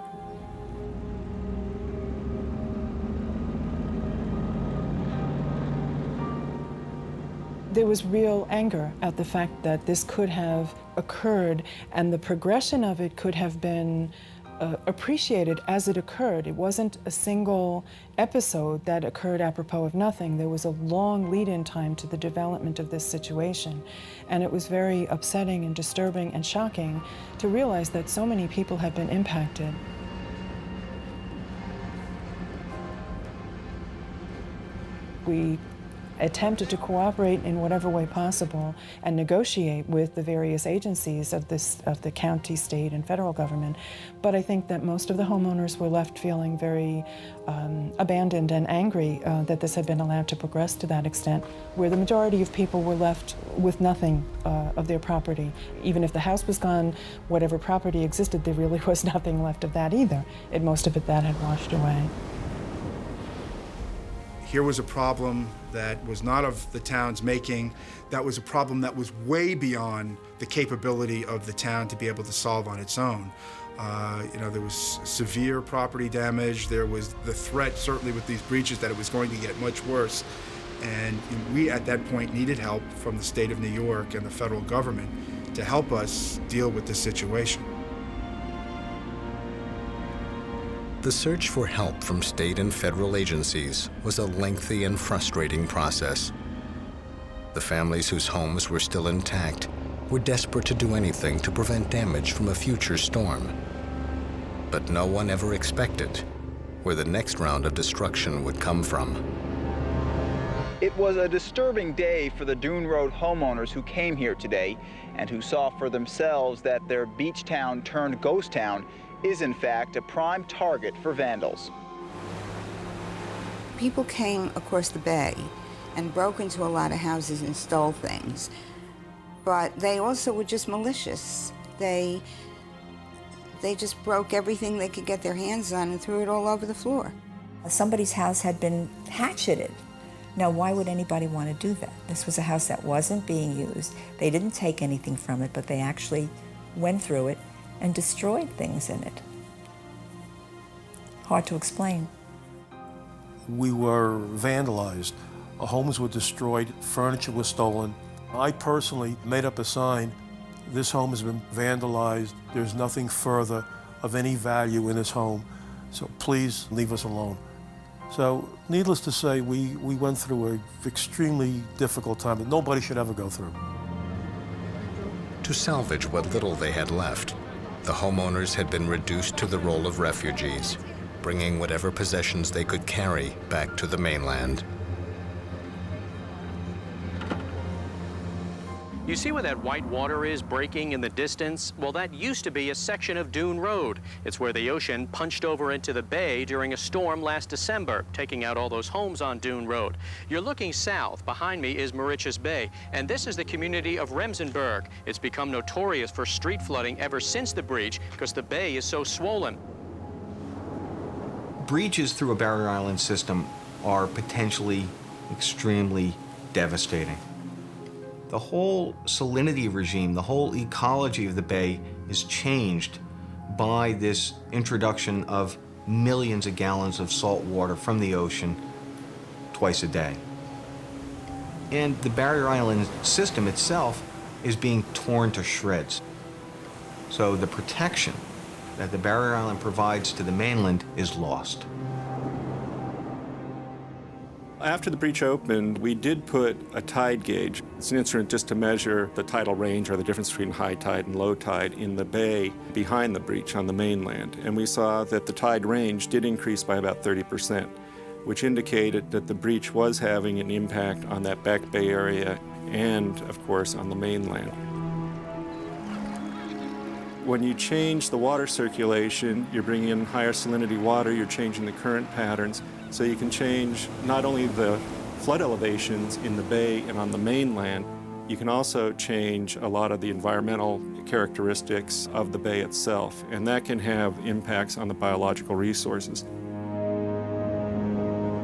There was real anger at the fact that this could have occurred, and the progression of it could have been appreciated as it occurred. It wasn't a single episode that occurred apropos of nothing. There was a long lead-in time to the development of this situation. And it was very upsetting and disturbing and shocking to realize that so many people had been impacted. We attempted to cooperate in whatever way possible and negotiate with the various agencies of the county, state, and federal government. But I think that most of the homeowners were left feeling very abandoned and angry that this had been allowed to progress to that extent, where the majority of people were left with nothing of their property. Even if the house was gone, whatever property existed, there really was nothing left of that either. Most of it that had washed away. Here was a problem that was not of the town's making. That was a problem that was way beyond the capability of the town to be able to solve on its own. There was severe property damage. There was the threat, certainly with these breaches, that it was going to get much worse. And we, at that point, needed help from the state of New York and the federal government to help us deal with this situation. The search for help from state and federal agencies was a lengthy and frustrating process. The families whose homes were still intact were desperate to do anything to prevent damage from a future storm. But no one ever expected where the next round of destruction would come from. It was a disturbing day for the Dune Road homeowners who came here today and who saw for themselves that their beach town turned ghost town is in fact a prime target for vandals. People came across the bay and broke into a lot of houses and stole things, but they also were just malicious. They just broke everything they could get their hands on and threw it all over the floor. Somebody's house had been hatcheted. Now, why would anybody want to do that? This was a house that wasn't being used. They didn't take anything from it, but they actually went through it and destroyed things in it. Hard to explain. We were vandalized. Homes were destroyed, furniture was stolen. I personally made up a sign, this home has been vandalized, there's nothing further of any value in this home, so please leave us alone. So, needless to say, we went through an extremely difficult time that nobody should ever go through. To salvage what little they had left, the homeowners had been reduced to the role of refugees, bringing whatever possessions they could carry back to the mainland. You see where that white water is breaking in the distance? Well, that used to be a section of Dune Road. It's where the ocean punched over into the bay during a storm last December, taking out all those homes on Dune Road. You're looking south. Behind me is Mauritius Bay, and this is the community of Remsenburg. It's become notorious for street flooding ever since the breach because the bay is so swollen. Breaches through a barrier island system are potentially extremely devastating. The whole salinity regime, the whole ecology of the bay is changed by this introduction of millions of gallons of salt water from the ocean twice a day. And the barrier island system itself is being torn to shreds. So the protection that the barrier island provides to the mainland is lost. After the breach opened, we did put a tide gauge. It's an instrument just to measure the tidal range, or the difference between high tide and low tide in the bay behind the breach on the mainland. And we saw that the tide range did increase by about 30%, which indicated that the breach was having an impact on that back bay area and, of course, on the mainland. When you change the water circulation, you're bringing in higher salinity water, you're changing the current patterns, so you can change not only the flood elevations in the bay and on the mainland, you can also change a lot of the environmental characteristics of the bay itself, and that can have impacts on the biological resources.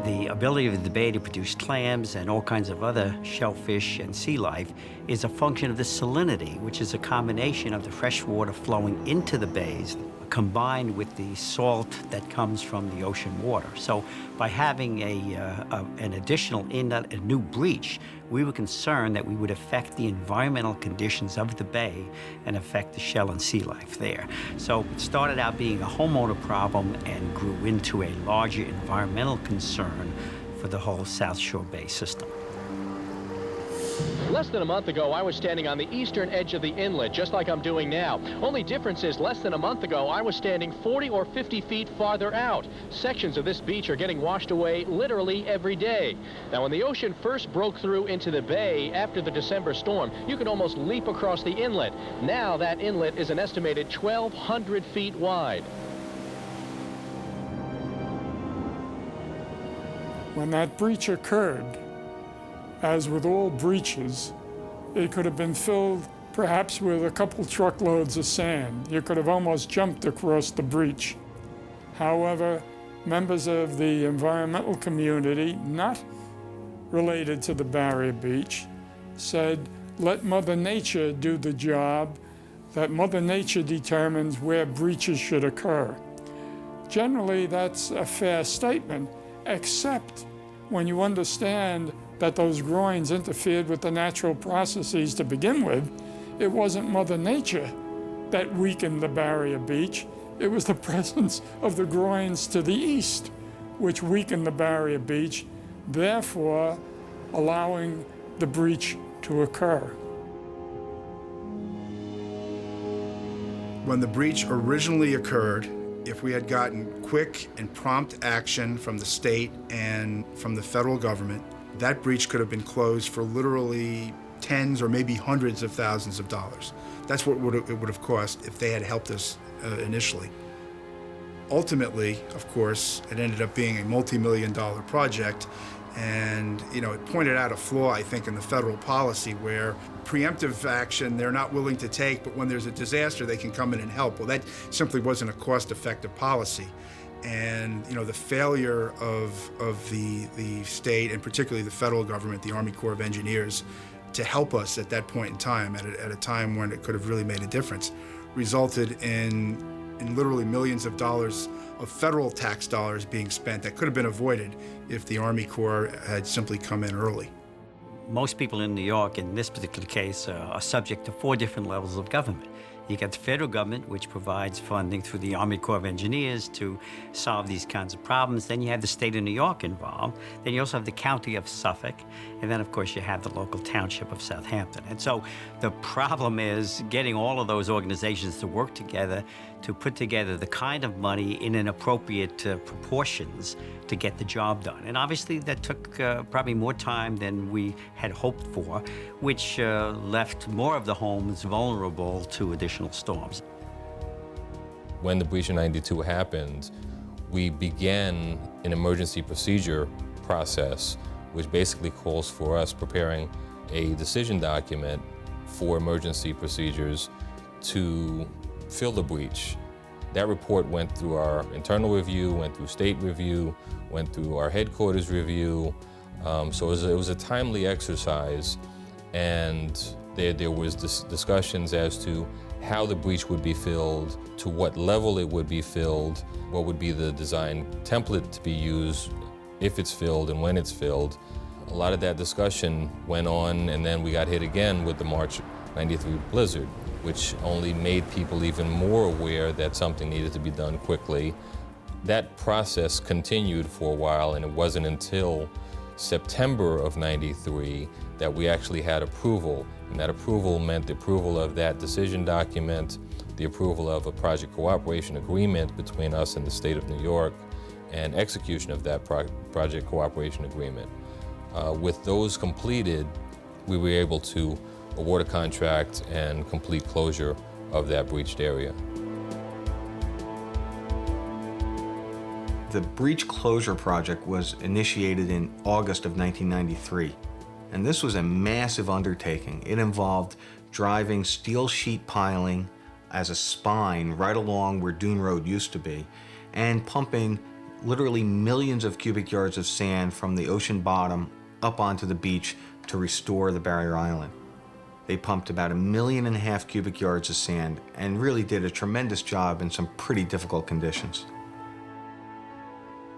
The ability of the bay to produce clams and all kinds of other shellfish and sea life is a function of the salinity, which is a combination of the fresh water flowing into the bays, combined with the salt that comes from the ocean water. So by having an additional inlet, a new breach, we were concerned that we would affect the environmental conditions of the bay and affect the shell and sea life there. So it started out being a homeowner problem and grew into a larger environmental concern for the whole South Shore Bay system. Less than a month ago, I was standing on the eastern edge of the inlet, just like I'm doing now. Only difference is, less than a month ago, I was standing 40 or 50 feet farther out. Sections of this beach are getting washed away literally every day. Now, when the ocean first broke through into the bay after the December storm, you could almost leap across the inlet. Now, that inlet is an estimated 1,200 feet wide. When that breach occurred, as with all breaches, it could have been filled perhaps with a couple truckloads of sand. You could have almost jumped across the breach. However, members of the environmental community, not related to the barrier beach, said, let Mother Nature do the job, that Mother Nature determines where breaches should occur. Generally, that's a fair statement, except when you understand that those groins interfered with the natural processes to begin with. It wasn't Mother Nature that weakened the barrier beach. It was the presence of the groins to the east which weakened the barrier beach, therefore allowing the breach to occur. When the breach originally occurred, if we had gotten quick and prompt action from the state and from the federal government, that breach could have been closed for literally tens or maybe hundreds of thousands of dollars. That's what it would have cost if they had helped us initially. Ultimately, of course, it ended up being a multi-million-dollar project, and it pointed out a flaw, I think, in the federal policy where preemptive action they're not willing to take, but when there's a disaster, they can come in and help. Well, that simply wasn't a cost-effective policy. And the failure of the state, and particularly the federal government, the Army Corps of Engineers, to help us at that point in time, at a time when it could have really made a difference, resulted in literally millions of dollars of federal tax dollars being spent that could have been avoided if the Army Corps had simply come in early. Most people in New York, in this particular case, are subject to 4 different levels of government. You got the federal government, which provides funding through the Army Corps of Engineers to solve these kinds of problems. Then you have the state of New York involved. Then you also have the county of Suffolk. And then, of course, you have the local township of Southampton. And so the problem is getting all of those organizations to work together to put together the kind of money in an appropriate proportions to get the job done. And obviously that took probably more time than we had hoped for, which left more of the homes vulnerable to additional storms. When the breach in '92 happened, we began an emergency procedure process, which basically calls for us preparing a decision document for emergency procedures to fill the breach. That report went through our internal review, went through state review, went through our headquarters review. So it was a timely exercise, and there was discussions as to how the breach would be filled, to what level it would be filled, what would be the design template to be used if it's filled and when it's filled. A lot of that discussion went on, and then we got hit again with the March '93 blizzard, which only made people even more aware that something needed to be done quickly. That process continued for a while, and it wasn't until September of '93 that we actually had approval. And that approval meant the approval of that decision document, the approval of a project cooperation agreement between us and the state of New York, and execution of that project cooperation agreement. With those completed, we were able to award a contract and complete closure of that breached area. The breach closure project was initiated in August of 1993, and this was a massive undertaking. It involved driving steel sheet piling as a spine right along where Dune Road used to be, and pumping literally millions of cubic yards of sand from the ocean bottom up onto the beach to restore the barrier island. They pumped about 1.5 million cubic yards of sand and really did a tremendous job in some pretty difficult conditions.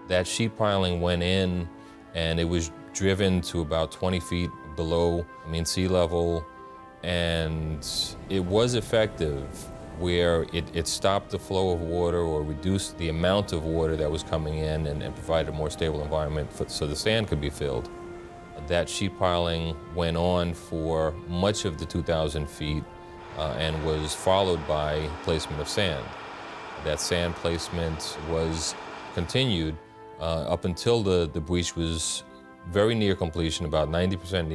That sheet piling went in and it was driven to about 20 feet below mean sea level, and it was effective where it stopped the flow of water or reduced the amount of water that was coming in and provided a more stable environment so the sand could be filled. That sheet piling went on for much of the 2,000 feet and was followed by placement of sand. That sand placement was continued up until the breach was very near completion, about 90%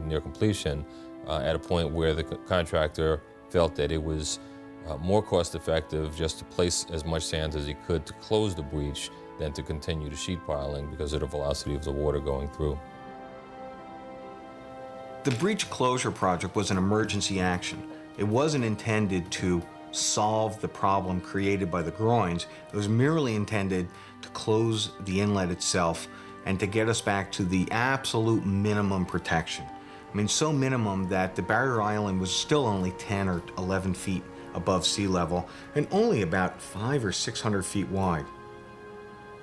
near completion, at a point where the contractor felt that it was more cost-effective just to place as much sand as he could to close the breach than to continue the sheet piling because of the velocity of the water going through. The breach closure project was an emergency action. It wasn't intended to solve the problem created by the groins. It was merely intended to close the inlet itself and to get us back to the absolute minimum protection. I mean, so minimum that the barrier island was still only 10 or 11 feet above sea level and only about 500 or 600 feet wide.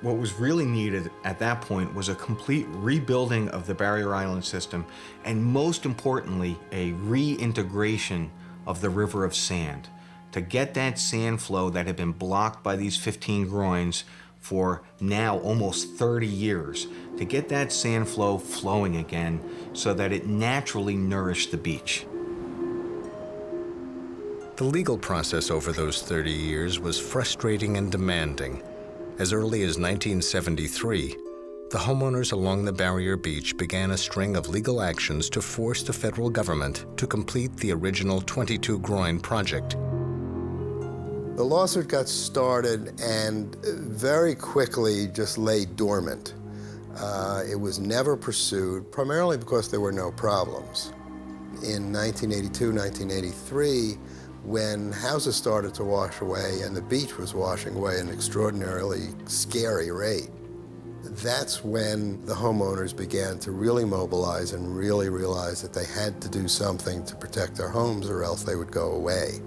What was really needed at that point was a complete rebuilding of the barrier island system and, most importantly, a reintegration of the river of sand to get that sand flow that had been blocked by these 15 groins for now almost 30 years, to get that sand flow flowing again so that it naturally nourished the beach. The legal process over those 30 years was frustrating and demanding. As early as 1973, the homeowners along the barrier beach began a string of legal actions to force the federal government to complete the original 22 groin project. The lawsuit got started and very quickly just lay dormant. It was never pursued, primarily because there were no problems. In 1982, 1983, when houses started to wash away and the beach was washing away at an extraordinarily scary rate, that's when the homeowners began to really mobilize and really realize that they had to do something to protect their homes or else they would go away.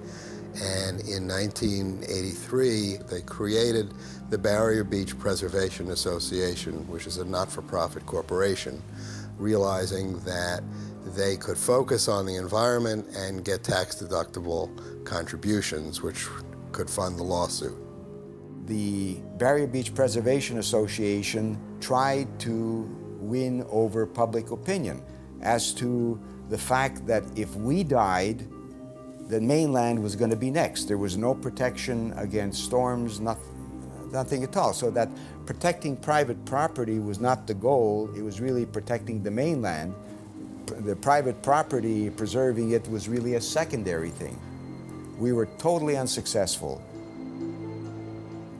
And in 1983, they created the Barrier Beach Preservation Association, which is a not-for-profit corporation, realizing that they could focus on the environment and get tax-deductible contributions, which could fund the lawsuit. The Barrier Beach Preservation Association tried to win over public opinion as to the fact that if we died, the mainland was going to be next. There was no protection against storms, nothing at all. So that protecting private property was not the goal. It was really protecting the mainland. The private property, preserving it, was really a secondary thing. We were totally unsuccessful.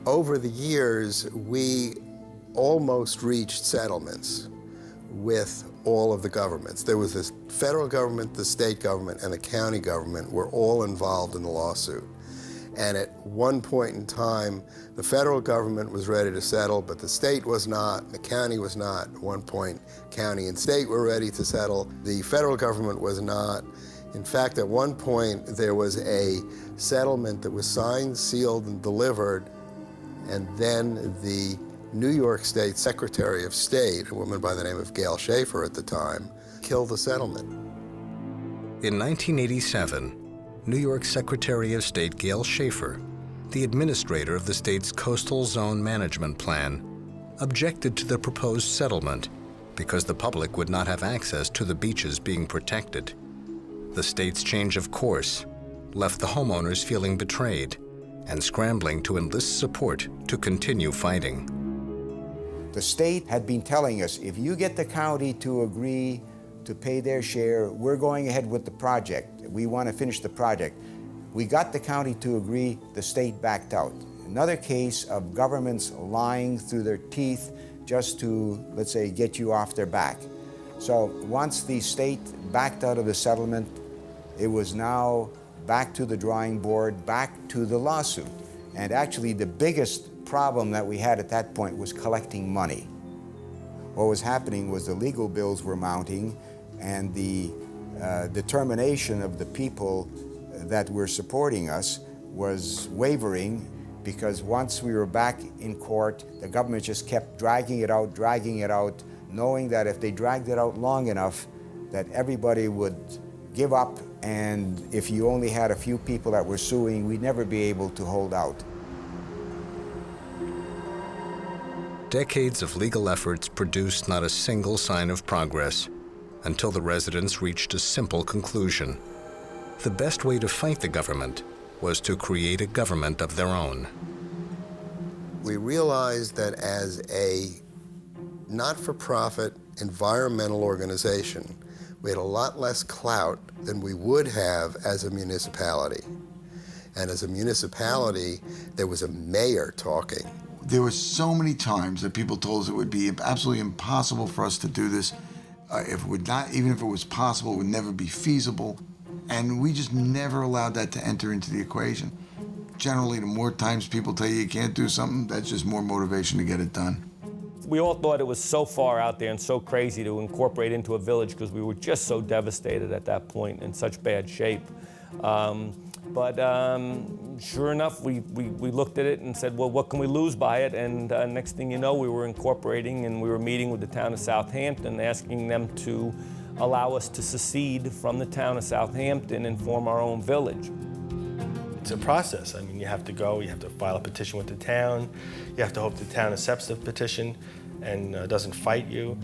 Over the years, we almost reached settlements with all of the governments. There was the federal government, the state government, and the county government were all involved in the lawsuit. And at one point in time, the federal government was ready to settle, but the state was not, the county was not. At one point, county and state were ready to settle. The federal government was not. In fact, at one point, there was a settlement that was signed, sealed, and delivered, and then the New York State Secretary of State, a woman by the name of Gail Schaefer at the time, killed the settlement. In 1987, New York Secretary of State Gail Schaefer, the administrator of the state's Coastal Zone Management Plan, objected to the proposed settlement because the public would not have access to the beaches being protected. The state's change of course left the homeowners feeling betrayed and scrambling to enlist support to continue fighting. The state had been telling us, if you get the county to agree to pay their share, we're going ahead with the project. We want to finish the project. We got the county to agree, the state backed out. Another case of governments lying through their teeth just to, let's say, get you off their back. So once the state backed out of the settlement, it was now back to the drawing board, back to the lawsuit. And actually the biggest problem that we had at that point was collecting money. What was happening was the legal bills were mounting and the determination of the people that were supporting us was wavering, because once we were back in court, the government just kept dragging it out, knowing that if they dragged it out long enough, that everybody would give up, and if you only had a few people that were suing, we'd never be able to hold out. Decades of legal efforts produced not a single sign of progress until the residents reached a simple conclusion. The best way to fight the government was to create a government of their own. We realized that as a not-for-profit environmental organization, we had a lot less clout than we would have as a municipality. And as a municipality, there was a mayor talking. There were so many times that people told us it would be absolutely impossible for us to do this. Even if it was possible, it would never be feasible. And we just never allowed that to enter into the equation. Generally, the more times people tell you can't do something, that's just more motivation to get it done. We all thought it was so far out there and so crazy to incorporate into a village because we were just so devastated at that point, in such bad shape. But sure enough, we looked at it and said, well, what can we lose by it? And next thing you know, we were incorporating, and we were meeting with the town of Southampton, asking them to allow us to secede from the town of Southampton and form our own village. It's a process. I mean, you have to go, you have to file a petition with the town, you have to hope the town accepts the petition and doesn't fight you.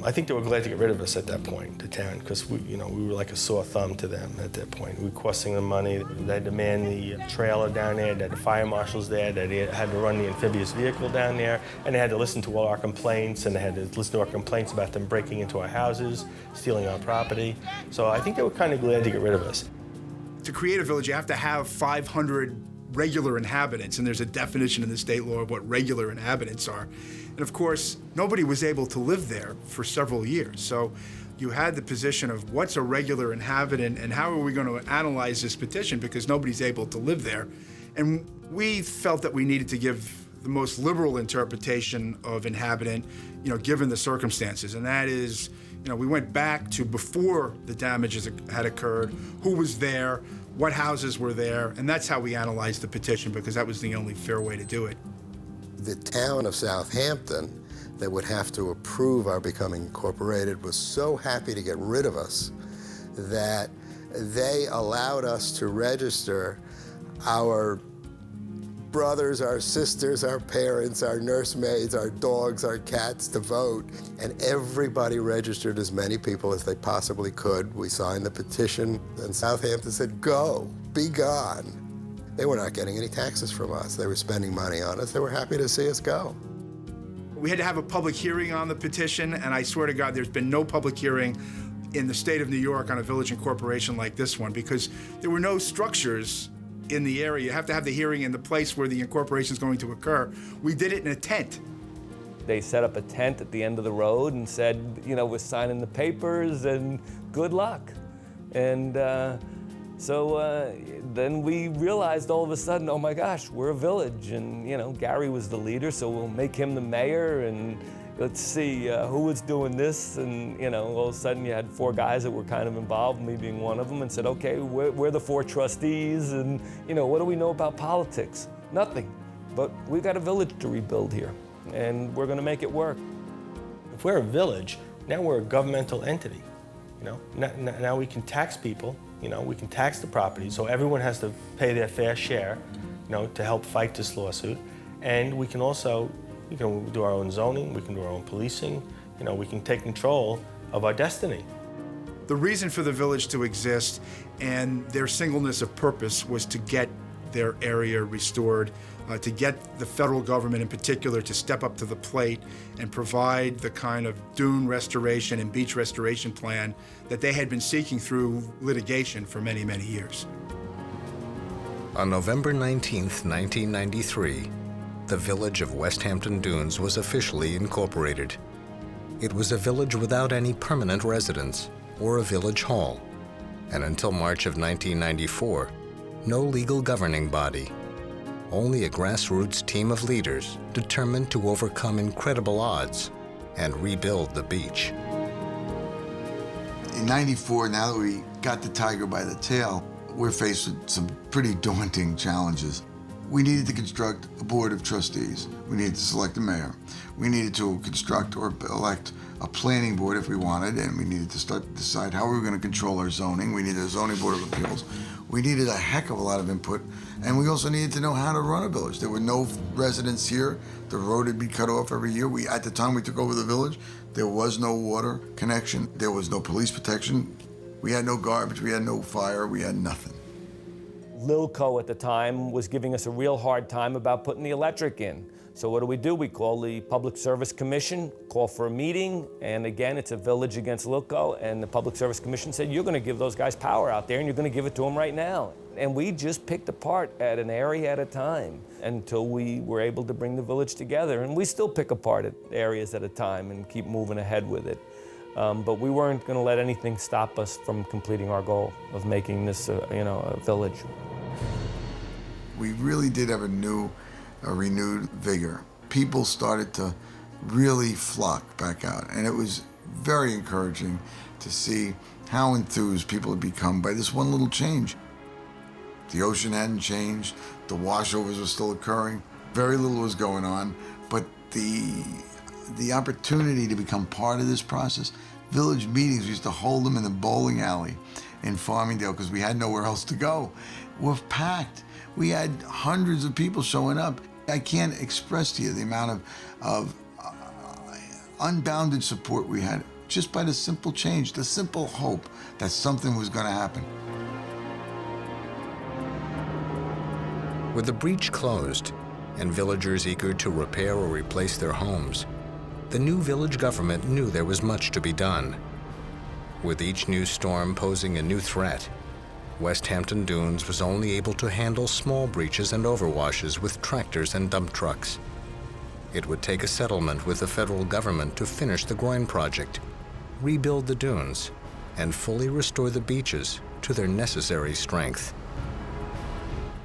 I think they were glad to get rid of us at that point, the town, because we were like a sore thumb to them at that point. We were costing them money. They had to man the trailer down there, they had the fire marshals there, they had to run the amphibious vehicle down there, and they had to listen to all our complaints, and they had to listen to our complaints about them breaking into our houses, stealing our property. So I think they were kind of glad to get rid of us. To create a village, you have to have 500 regular inhabitants, and there's a definition in the state law of what regular inhabitants are. And of course, nobody was able to live there for several years. So you had the position of what's a regular inhabitant and how are we going to analyze this petition, because nobody's able to live there. And we felt that we needed to give the most liberal interpretation of inhabitant, given the circumstances. And that is, we went back to before the damages had occurred, who was there, what houses were there, and that's how we analyzed the petition, because that was the only fair way to do it. The town of Southampton that would have to approve our becoming incorporated was so happy to get rid of us that they allowed us to register our brothers, our sisters, our parents, our nursemaids, our dogs, our cats to vote. And everybody registered as many people as they possibly could. We signed the petition, and Southampton said, go, be gone. They were not getting any taxes from us. They were spending money on us. They were happy to see us go. We had to have a public hearing on the petition, and I swear to God, there's been no public hearing in the state of New York on a village incorporation like this one, because there were no structures in the area. You have to have the hearing in the place where the incorporation is going to occur. We did it in a tent. They set up a tent at the end of the road and said, we're signing the papers and good luck. And so then we realized all of a sudden, oh my gosh, we're a village. And Gary was the leader, so we'll make him the mayor, and let's see who was doing this. And all of a sudden you had 4 guys that were kind of involved, me being one of them, and said, okay, we're the 4 trustees, and what do we know about politics? Nothing. But we got a village to rebuild here, and we're gonna make it work. If we're a village, now we're a governmental entity. Now we can tax people, we can tax the property, so everyone has to pay their fair share, to help fight this lawsuit. And we can also do our own zoning, we can do our own policing, we can take control of our destiny. The reason for the village to exist and their singleness of purpose was to get their area restored, to get the federal government in particular to step up to the plate and provide the kind of dune restoration and beach restoration plan that they had been seeking through litigation for many, many years. On November 19th, 1993, the village of West Hampton Dunes was officially incorporated. It was a village without any permanent residents or a village hall, and until March of 1994, no legal governing body, only a grassroots team of leaders determined to overcome incredible odds and rebuild the beach. In '94, now that we got the tiger by the tail, we're faced with some pretty daunting challenges. We needed to construct a board of trustees. We needed to select a mayor. We needed to construct or elect a planning board if we wanted, and we needed to start to decide how we were going to control our zoning. We needed a zoning board of appeals. We needed a heck of a lot of input, and we also needed to know how to run a village. There were no residents here. The road had been cut off every year. At the time we took over the village, there was no water connection. There was no police protection. We had no garbage. We had no fire. We had nothing. Lilco at the time was giving us a real hard time about putting the electric in. So what do? We call the Public Service Commission, call for a meeting, and again, it's a village against Lilco, and the Public Service Commission said, you're gonna give those guys power out there, and you're gonna give it to them right now. And we just picked apart at an area at a time until we were able to bring the village together. And we still pick apart at areas at a time and keep moving ahead with it. But we weren't gonna let anything stop us from completing our goal of making this a village. We really did have a renewed vigor. People started to really flock back out, and it was very encouraging to see how enthused people had become by this one little change. The ocean hadn't changed, the washovers were still occurring, very little was going on, but the opportunity to become part of this process, village meetings, we used to hold them in the bowling alley in Farmingdale because we had nowhere else to go, were packed. We had hundreds of people showing up. I can't express to you the amount of unbounded support we had just by the simple change, the simple hope that something was going to happen. With the breach closed and villagers eager to repair or replace their homes, the new village government knew there was much to be done. With each new storm posing a new threat, West Hampton Dunes was only able to handle small breaches and overwashes with tractors and dump trucks. It would take a settlement with the federal government to finish the groin project, rebuild the dunes, and fully restore the beaches to their necessary strength.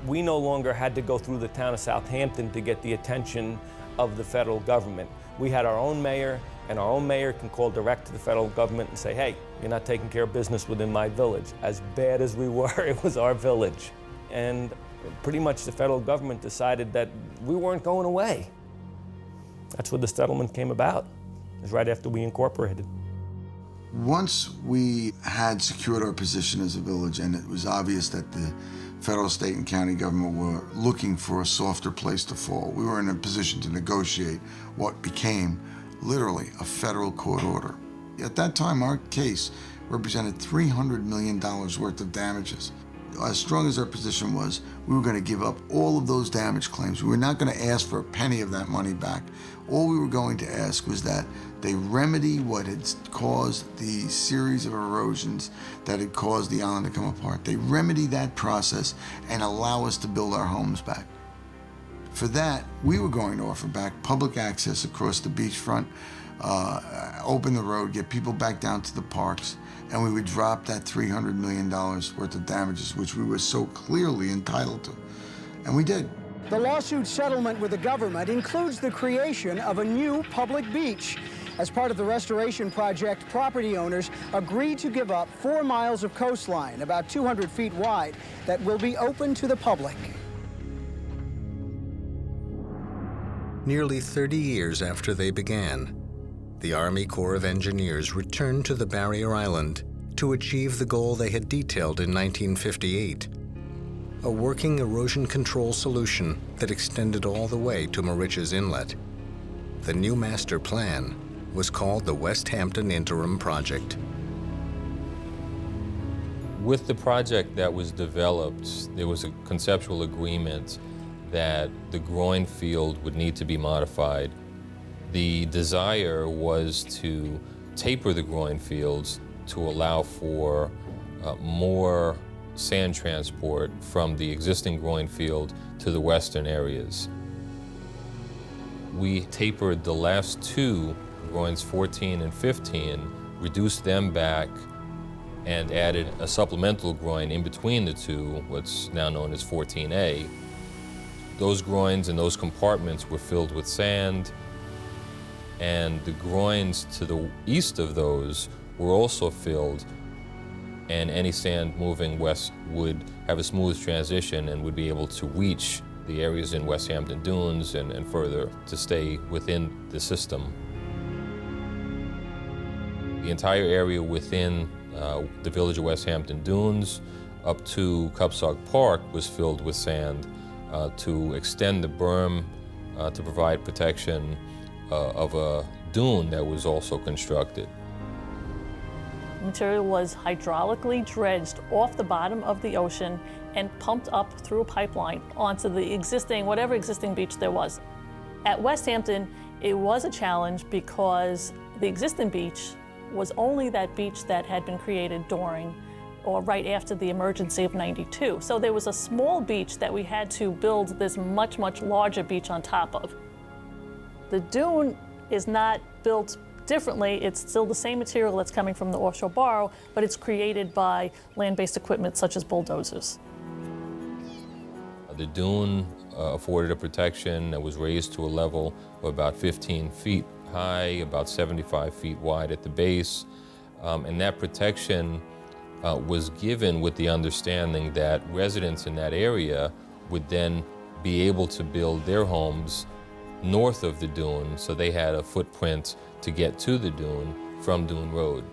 We no longer had to go through the town of Southampton to get the attention of the federal government. We had our own mayor, and our own mayor can call direct to the federal government and say, hey, you're not taking care of business within my village. As bad as we were, it was our village. And pretty much the federal government decided that we weren't going away. That's what the settlement came about. It was right after we incorporated. Once we had secured our position as a village, and it was obvious that the federal, state, and county government were looking for a softer place to fall, we were in a position to negotiate what became literally a federal court order. At that time, our case represented $300 million worth of damages. As strong as our position was, we were going to give up all of those damage claims. We were not going to ask for a penny of that money back. All we were going to ask was that they remedy what had caused the series of erosions that had caused the island to come apart. They remedy that process and allow us to build our homes back. For that, we were going to offer back public access across the beachfront, open the road, get people back down to the parks, and we would drop that $300 million worth of damages, which we were so clearly entitled to. And we did. The lawsuit settlement with the government includes the creation of a new public beach. As part of the restoration project, property owners agreed to give up 4 miles of coastline, about 200 feet wide, that will be open to the public. Nearly 30 years after they began, the Army Corps of Engineers returned to the barrier island to achieve the goal they had detailed in 1958, a working erosion control solution that extended all the way to Moriches Inlet. The new master plan was called the West Hampton Interim Project. With the project that was developed, there was a conceptual agreement that the groin field would need to be modified. The desire was to taper the groin fields to allow for more sand transport from the existing groin field to the western areas. We tapered the last 2 groins, 14 and 15, reduced them back and added a supplemental groin in between the 2, what's now known as 14A. Those groins and those compartments were filled with sand, and the groins to the east of those were also filled and any sand moving west would have a smooth transition and would be able to reach the areas in West Hampton Dunes and further to stay within the system. The entire area within the village of West Hampton Dunes up to Cupsog Park was filled with sand to extend the berm to provide protection of a dune that was also constructed. The material was hydraulically dredged off the bottom of the ocean and pumped up through a pipeline onto the existing, whatever existing beach there was. At West Hampton, it was a challenge because the existing beach was only that beach that had been created during or right after the emergency of '92. So there was a small beach that we had to build this much, much larger beach on top of. The dune is not built differently. It's still the same material that's coming from the offshore borrow, but it's created by land-based equipment such as bulldozers. The dune afforded a protection that was raised to a level of about 15 feet high, about 75 feet wide at the base, and that protection was given with the understanding that residents in that area would then be able to build their homes north of the dune, so they had a footprint to get to the dune from Dune Road.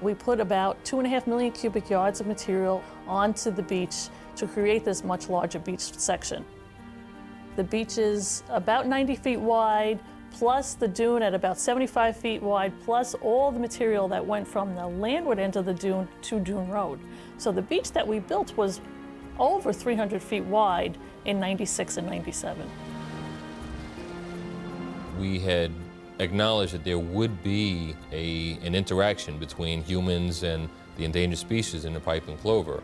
We put about 2.5 million cubic yards of material onto the beach to create this much larger beach section. The beach is about 90 feet wide, plus the dune at about 75 feet wide, plus all the material that went from the landward end of the dune to Dune Road. So the beach that we built was over 300 feet wide in '96 and '97. We had acknowledged that there would be an interaction between humans and the endangered species in the piping plover.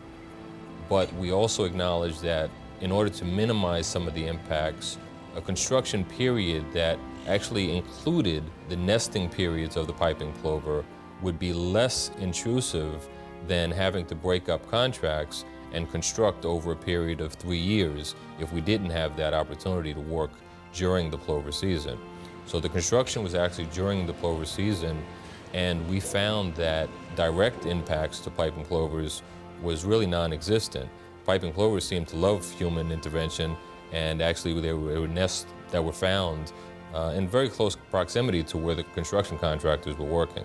But we also acknowledged that in order to minimize some of the impacts, a construction period that actually included the nesting periods of the piping plover would be less intrusive than having to break up contracts and construct over a period of 3 years if we didn't have that opportunity to work during the plover season. So the construction was actually during the plover season, and we found that direct impacts to piping plovers was really non-existent. Piping plovers seemed to love human intervention, and actually there were nests that were found in very close proximity to where the construction contractors were working.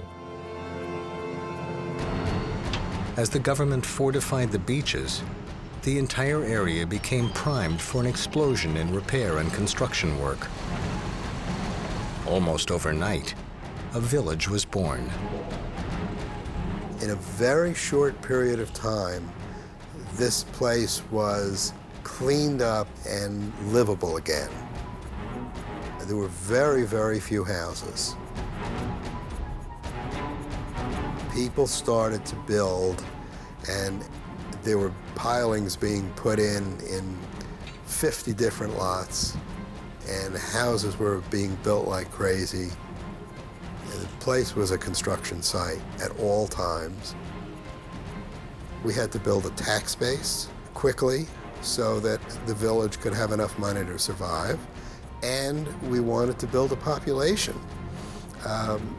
As the government fortified the beaches, the entire area became primed for an explosion in repair and construction work. Almost overnight, a village was born. In a very short period of time, this place was cleaned up and livable again. There were very, very few houses. People started to build, and there were pilings being put in 50 different lots, and houses were being built like crazy. And the place was a construction site at all times. We had to build a tax base quickly so that the village could have enough money to survive, and we wanted to build a population.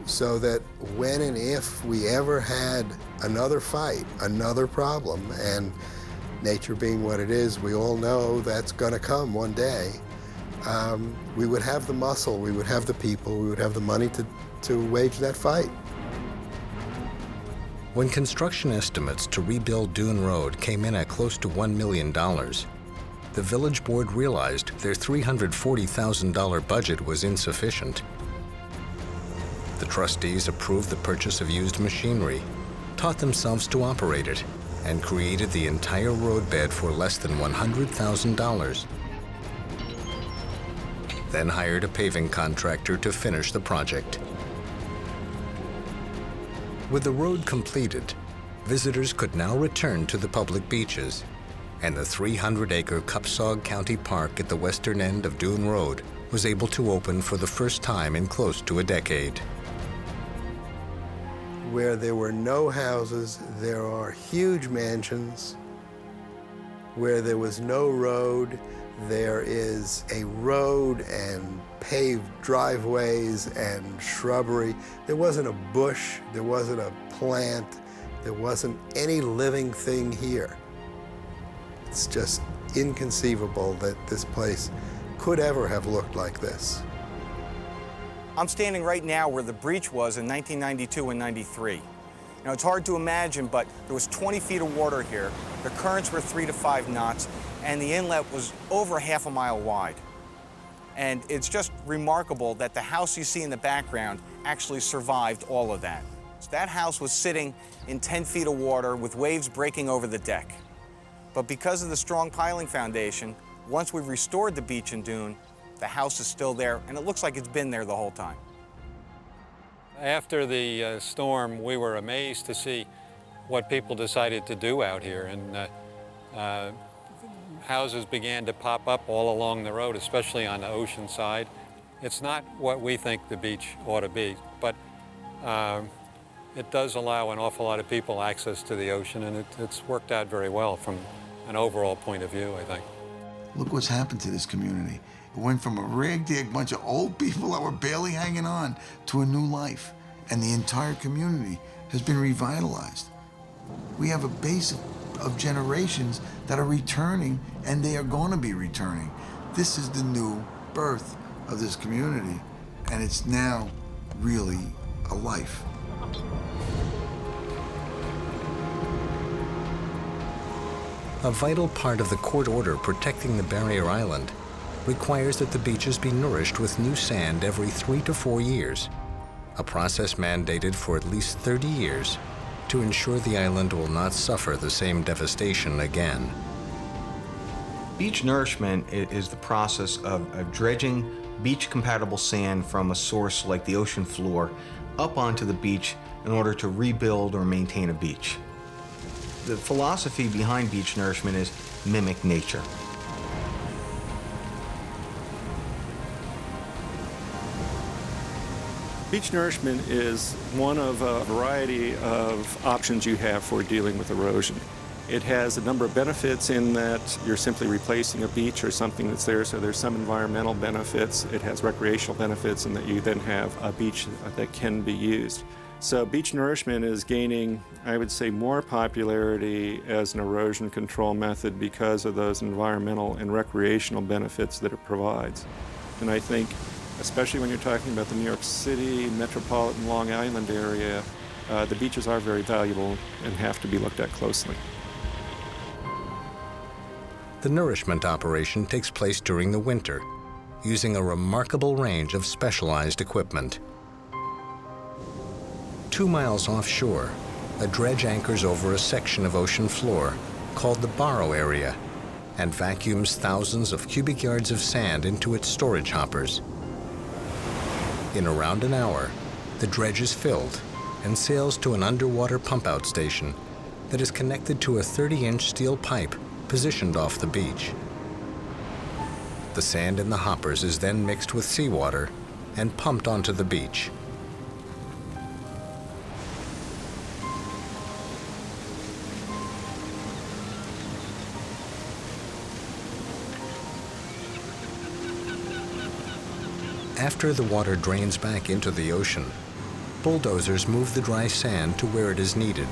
So that when and if we ever had another fight, another problem, and nature being what it is, we all know that's going to come one day, we would have the muscle, we would have the people, we would have the money to wage that fight. When construction estimates to rebuild Dune Road came in at close to $1 million, the village board realized their $340,000 budget was insufficient. The trustees approved the purchase of used machinery, taught themselves to operate it, and created the entire roadbed for less than $100,000. Then hired a paving contractor to finish the project. With the road completed, visitors could now return to the public beaches, and the 300-acre Cupsog County Park at the western end of Dune Road was able to open for the first time in close to a decade. Where there were no houses, there are huge mansions. Where there was no road, There is a road and paved driveways and shrubbery. There wasn't a bush, there wasn't a plant, there wasn't any living thing here. It's just inconceivable that this place could ever have looked like this. I'm standing right now where the breach was in 1992 and 93. Now, it's hard to imagine, but there was 20 feet of water here. The currents were 3 to 5 knots, and the inlet was over half a mile wide. And it's just remarkable that the house you see in the background actually survived all of that. So that house was sitting in 10 feet of water with waves breaking over the deck. But because of the strong piling foundation, once we've restored the beach and dune, the house is still there, and it looks like it's been there the whole time. After the storm, we were amazed to see what people decided to do out here, and houses began to pop up all along the road, especially on the ocean side. It's not what we think the beach ought to be, but it does allow an awful lot of people access to the ocean, and it's worked out very well from an overall point of view, I think. Look what's happened to this community. It went from a rig-dig bunch of old people that were barely hanging on to a new life. And the entire community has been revitalized. We have a base of generations that are returning, and they are going to be returning. This is the new birth of this community, and it's now really a life. A vital part of the court order protecting the barrier island requires that the beaches be nourished with new sand every 3 to 4 years, a process mandated for at least 30 years to ensure the island will not suffer the same devastation again. Beach nourishment is the process of dredging beach-compatible sand from a source like the ocean floor up onto the beach in order to rebuild or maintain a beach. The philosophy behind beach nourishment is mimic nature. Beach nourishment is one of a variety of options you have for dealing with erosion. It has a number of benefits in that you're simply replacing a beach or something that's there, so there's some environmental benefits. It has recreational benefits in that you then have a beach that can be used. So beach nourishment is gaining, I would say, more popularity as an erosion control method because of those environmental and recreational benefits that it provides. And I think, especially when you're talking about the New York City, metropolitan Long Island area, the beaches are very valuable and have to be looked at closely. The nourishment operation takes place during the winter, using a remarkable range of specialized equipment. 2 miles offshore, a dredge anchors over a section of ocean floor called the borrow area and vacuums thousands of cubic yards of sand into its storage hoppers. In around an hour, the dredge is filled and sails to an underwater pump-out station that is connected to a 30-inch steel pipe positioned off the beach. The sand in the hoppers is then mixed with seawater and pumped onto the beach. After the water drains back into the ocean, bulldozers move the dry sand to where it is needed.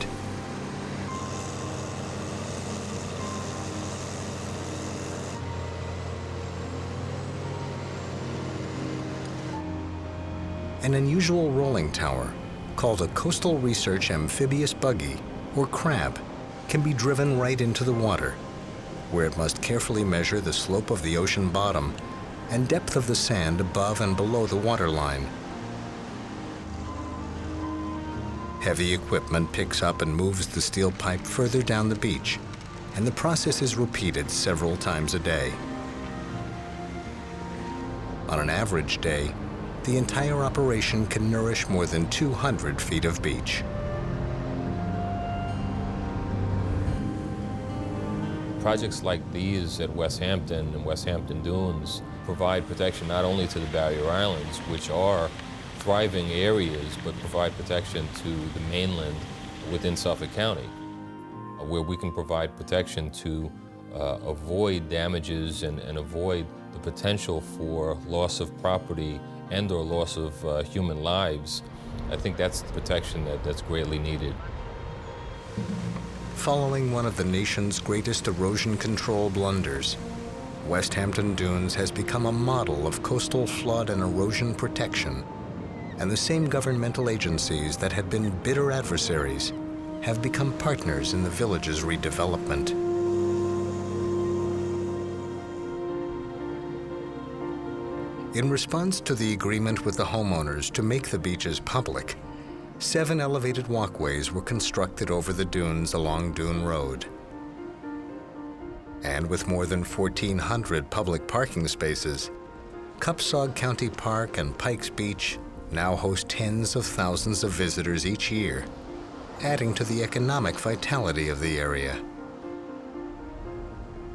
An unusual rolling tower, called a Coastal Research Amphibious Buggy, or CRAB, can be driven right into the water, where it must carefully measure the slope of the ocean bottom and depth of the sand above and below the waterline. Heavy equipment picks up and moves the steel pipe further down the beach, and the process is repeated several times a day. On an average day, the entire operation can nourish more than 200 feet of beach. Projects like these at West Hampton and West Hampton Dunes provide protection not only to the barrier islands, which are thriving areas, but provide protection to the mainland within Suffolk County, where we can provide protection to avoid damages and avoid the potential for loss of property and or loss of human lives, I think that's the protection that's greatly needed. Following one of the nation's greatest erosion control blunders, West Hampton Dunes has become a model of coastal flood and erosion protection, and the same governmental agencies that had been bitter adversaries have become partners in the village's redevelopment. In response to the agreement with the homeowners to make the beaches public, 7 elevated walkways were constructed over the dunes along Dune Road. And with more than 1,400 public parking spaces, Cupsog County Park and Pikes Beach now host tens of thousands of visitors each year, adding to the economic vitality of the area.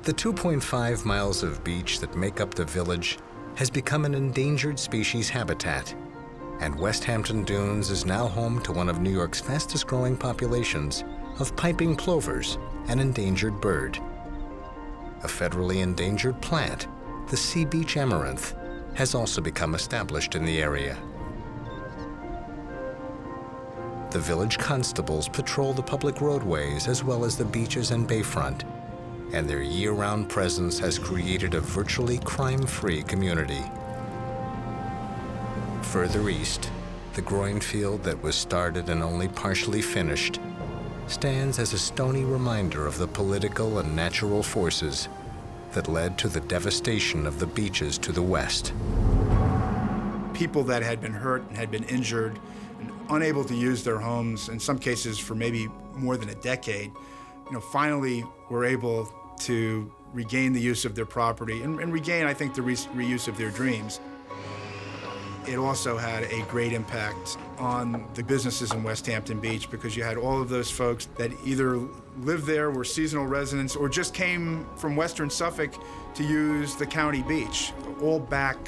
The 2.5 miles of beach that make up the village has become an endangered species habitat, and West Hampton Dunes is now home to one of New York's fastest growing populations of piping plovers, an endangered bird. A federally endangered plant, the sea beach amaranth, has also become established in the area. The village constables patrol the public roadways as well as the beaches and bayfront, and their year-round presence has created a virtually crime-free community. Further east, the groin field that was started and only partially finished stands as a stony reminder of the political and natural forces that led to the devastation of the beaches to the west. People that had been hurt and had been injured and unable to use their homes, in some cases for maybe more than a decade, finally were able to regain the use of their property and regain, I think, the reuse of their dreams. It also had a great impact on the businesses in West Hampton Beach because you had all of those folks that either lived there, were seasonal residents, or just came from Western Suffolk to use the county beach, all back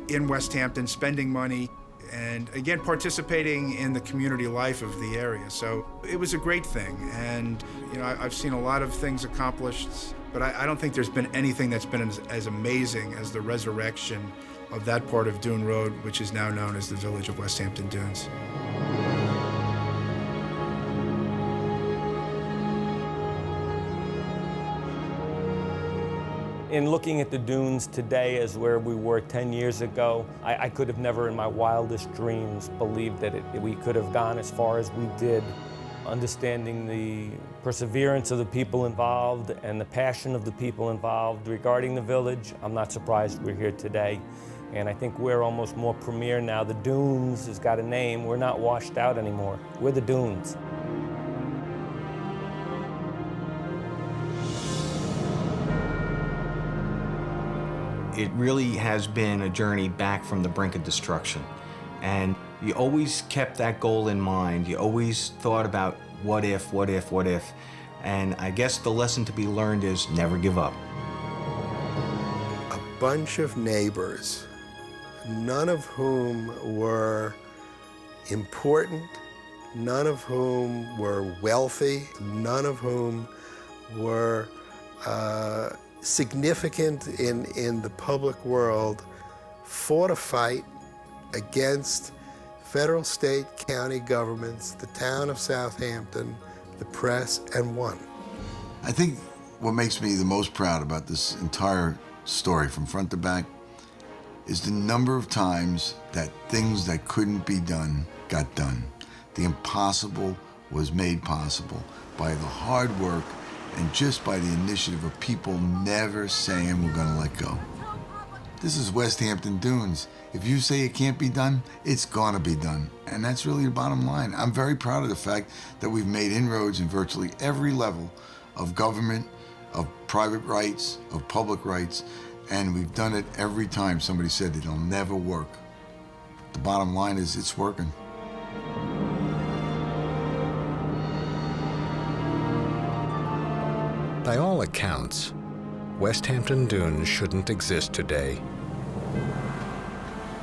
in West Hampton, spending money, and again, participating in the community life of the area. So it was a great thing. And, I've seen a lot of things accomplished, but I don't think there's been anything that's been as amazing as the resurrection of that part of Dune Road, which is now known as the village of West Hampton Dunes. In looking at the dunes today as where we were 10 years ago, I could have never in my wildest dreams believed that we could have gone as far as we did. Understanding the perseverance of the people involved and the passion of the people involved regarding the village, I'm not surprised we're here today. And I think we're almost more premier now. The Dunes has got a name. We're not washed out anymore. We're the Dunes. It really has been a journey back from the brink of destruction. And you always kept that goal in mind. You always thought about what if, what if, what if. And I guess the lesson to be learned is never give up. A bunch of neighbors, none of whom were important, none of whom were wealthy, none of whom were significant in the public world, fought a fight against federal, state, county governments, the town of Southampton, the press, and won. I think what makes me the most proud about this entire story from front to back is the number of times that things that couldn't be done got done. The impossible was made possible by the hard work and just by the initiative of people never saying we're gonna let go. This is West Hampton Dunes. If you say it can't be done, it's gonna be done. And that's really the bottom line. I'm very proud of the fact that we've made inroads in virtually every level of government, of private rights, of public rights, and we've done it every time somebody said it'll never work. The bottom line is it's working. By all accounts, West Hampton Dunes shouldn't exist today.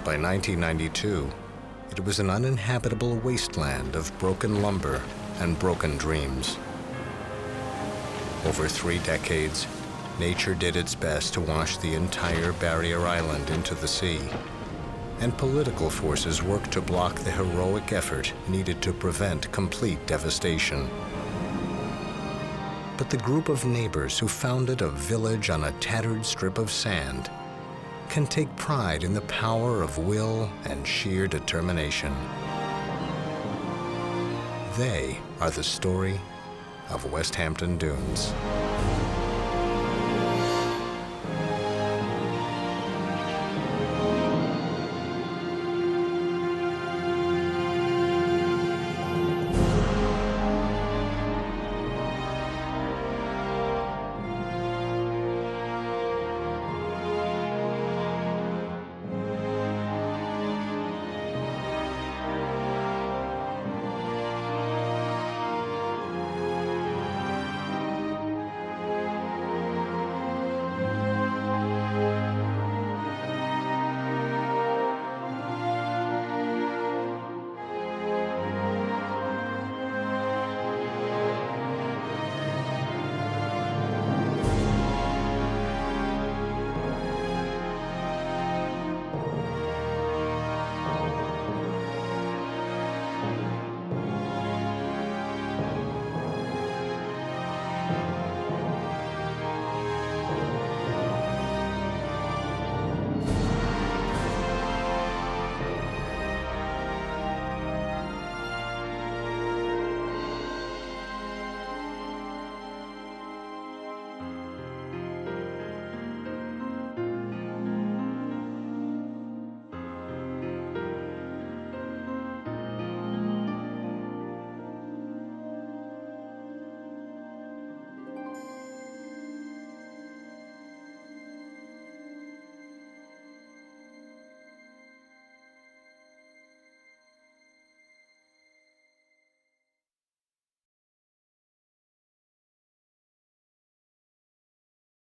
By 1992, it was an uninhabitable wasteland of broken lumber and broken dreams. Over 3 decades, nature did its best to wash the entire barrier island into the sea, and political forces worked to block the heroic effort needed to prevent complete devastation. But the group of neighbors who founded a village on a tattered strip of sand can take pride in the power of will and sheer determination. They are the story of West Hampton Dunes.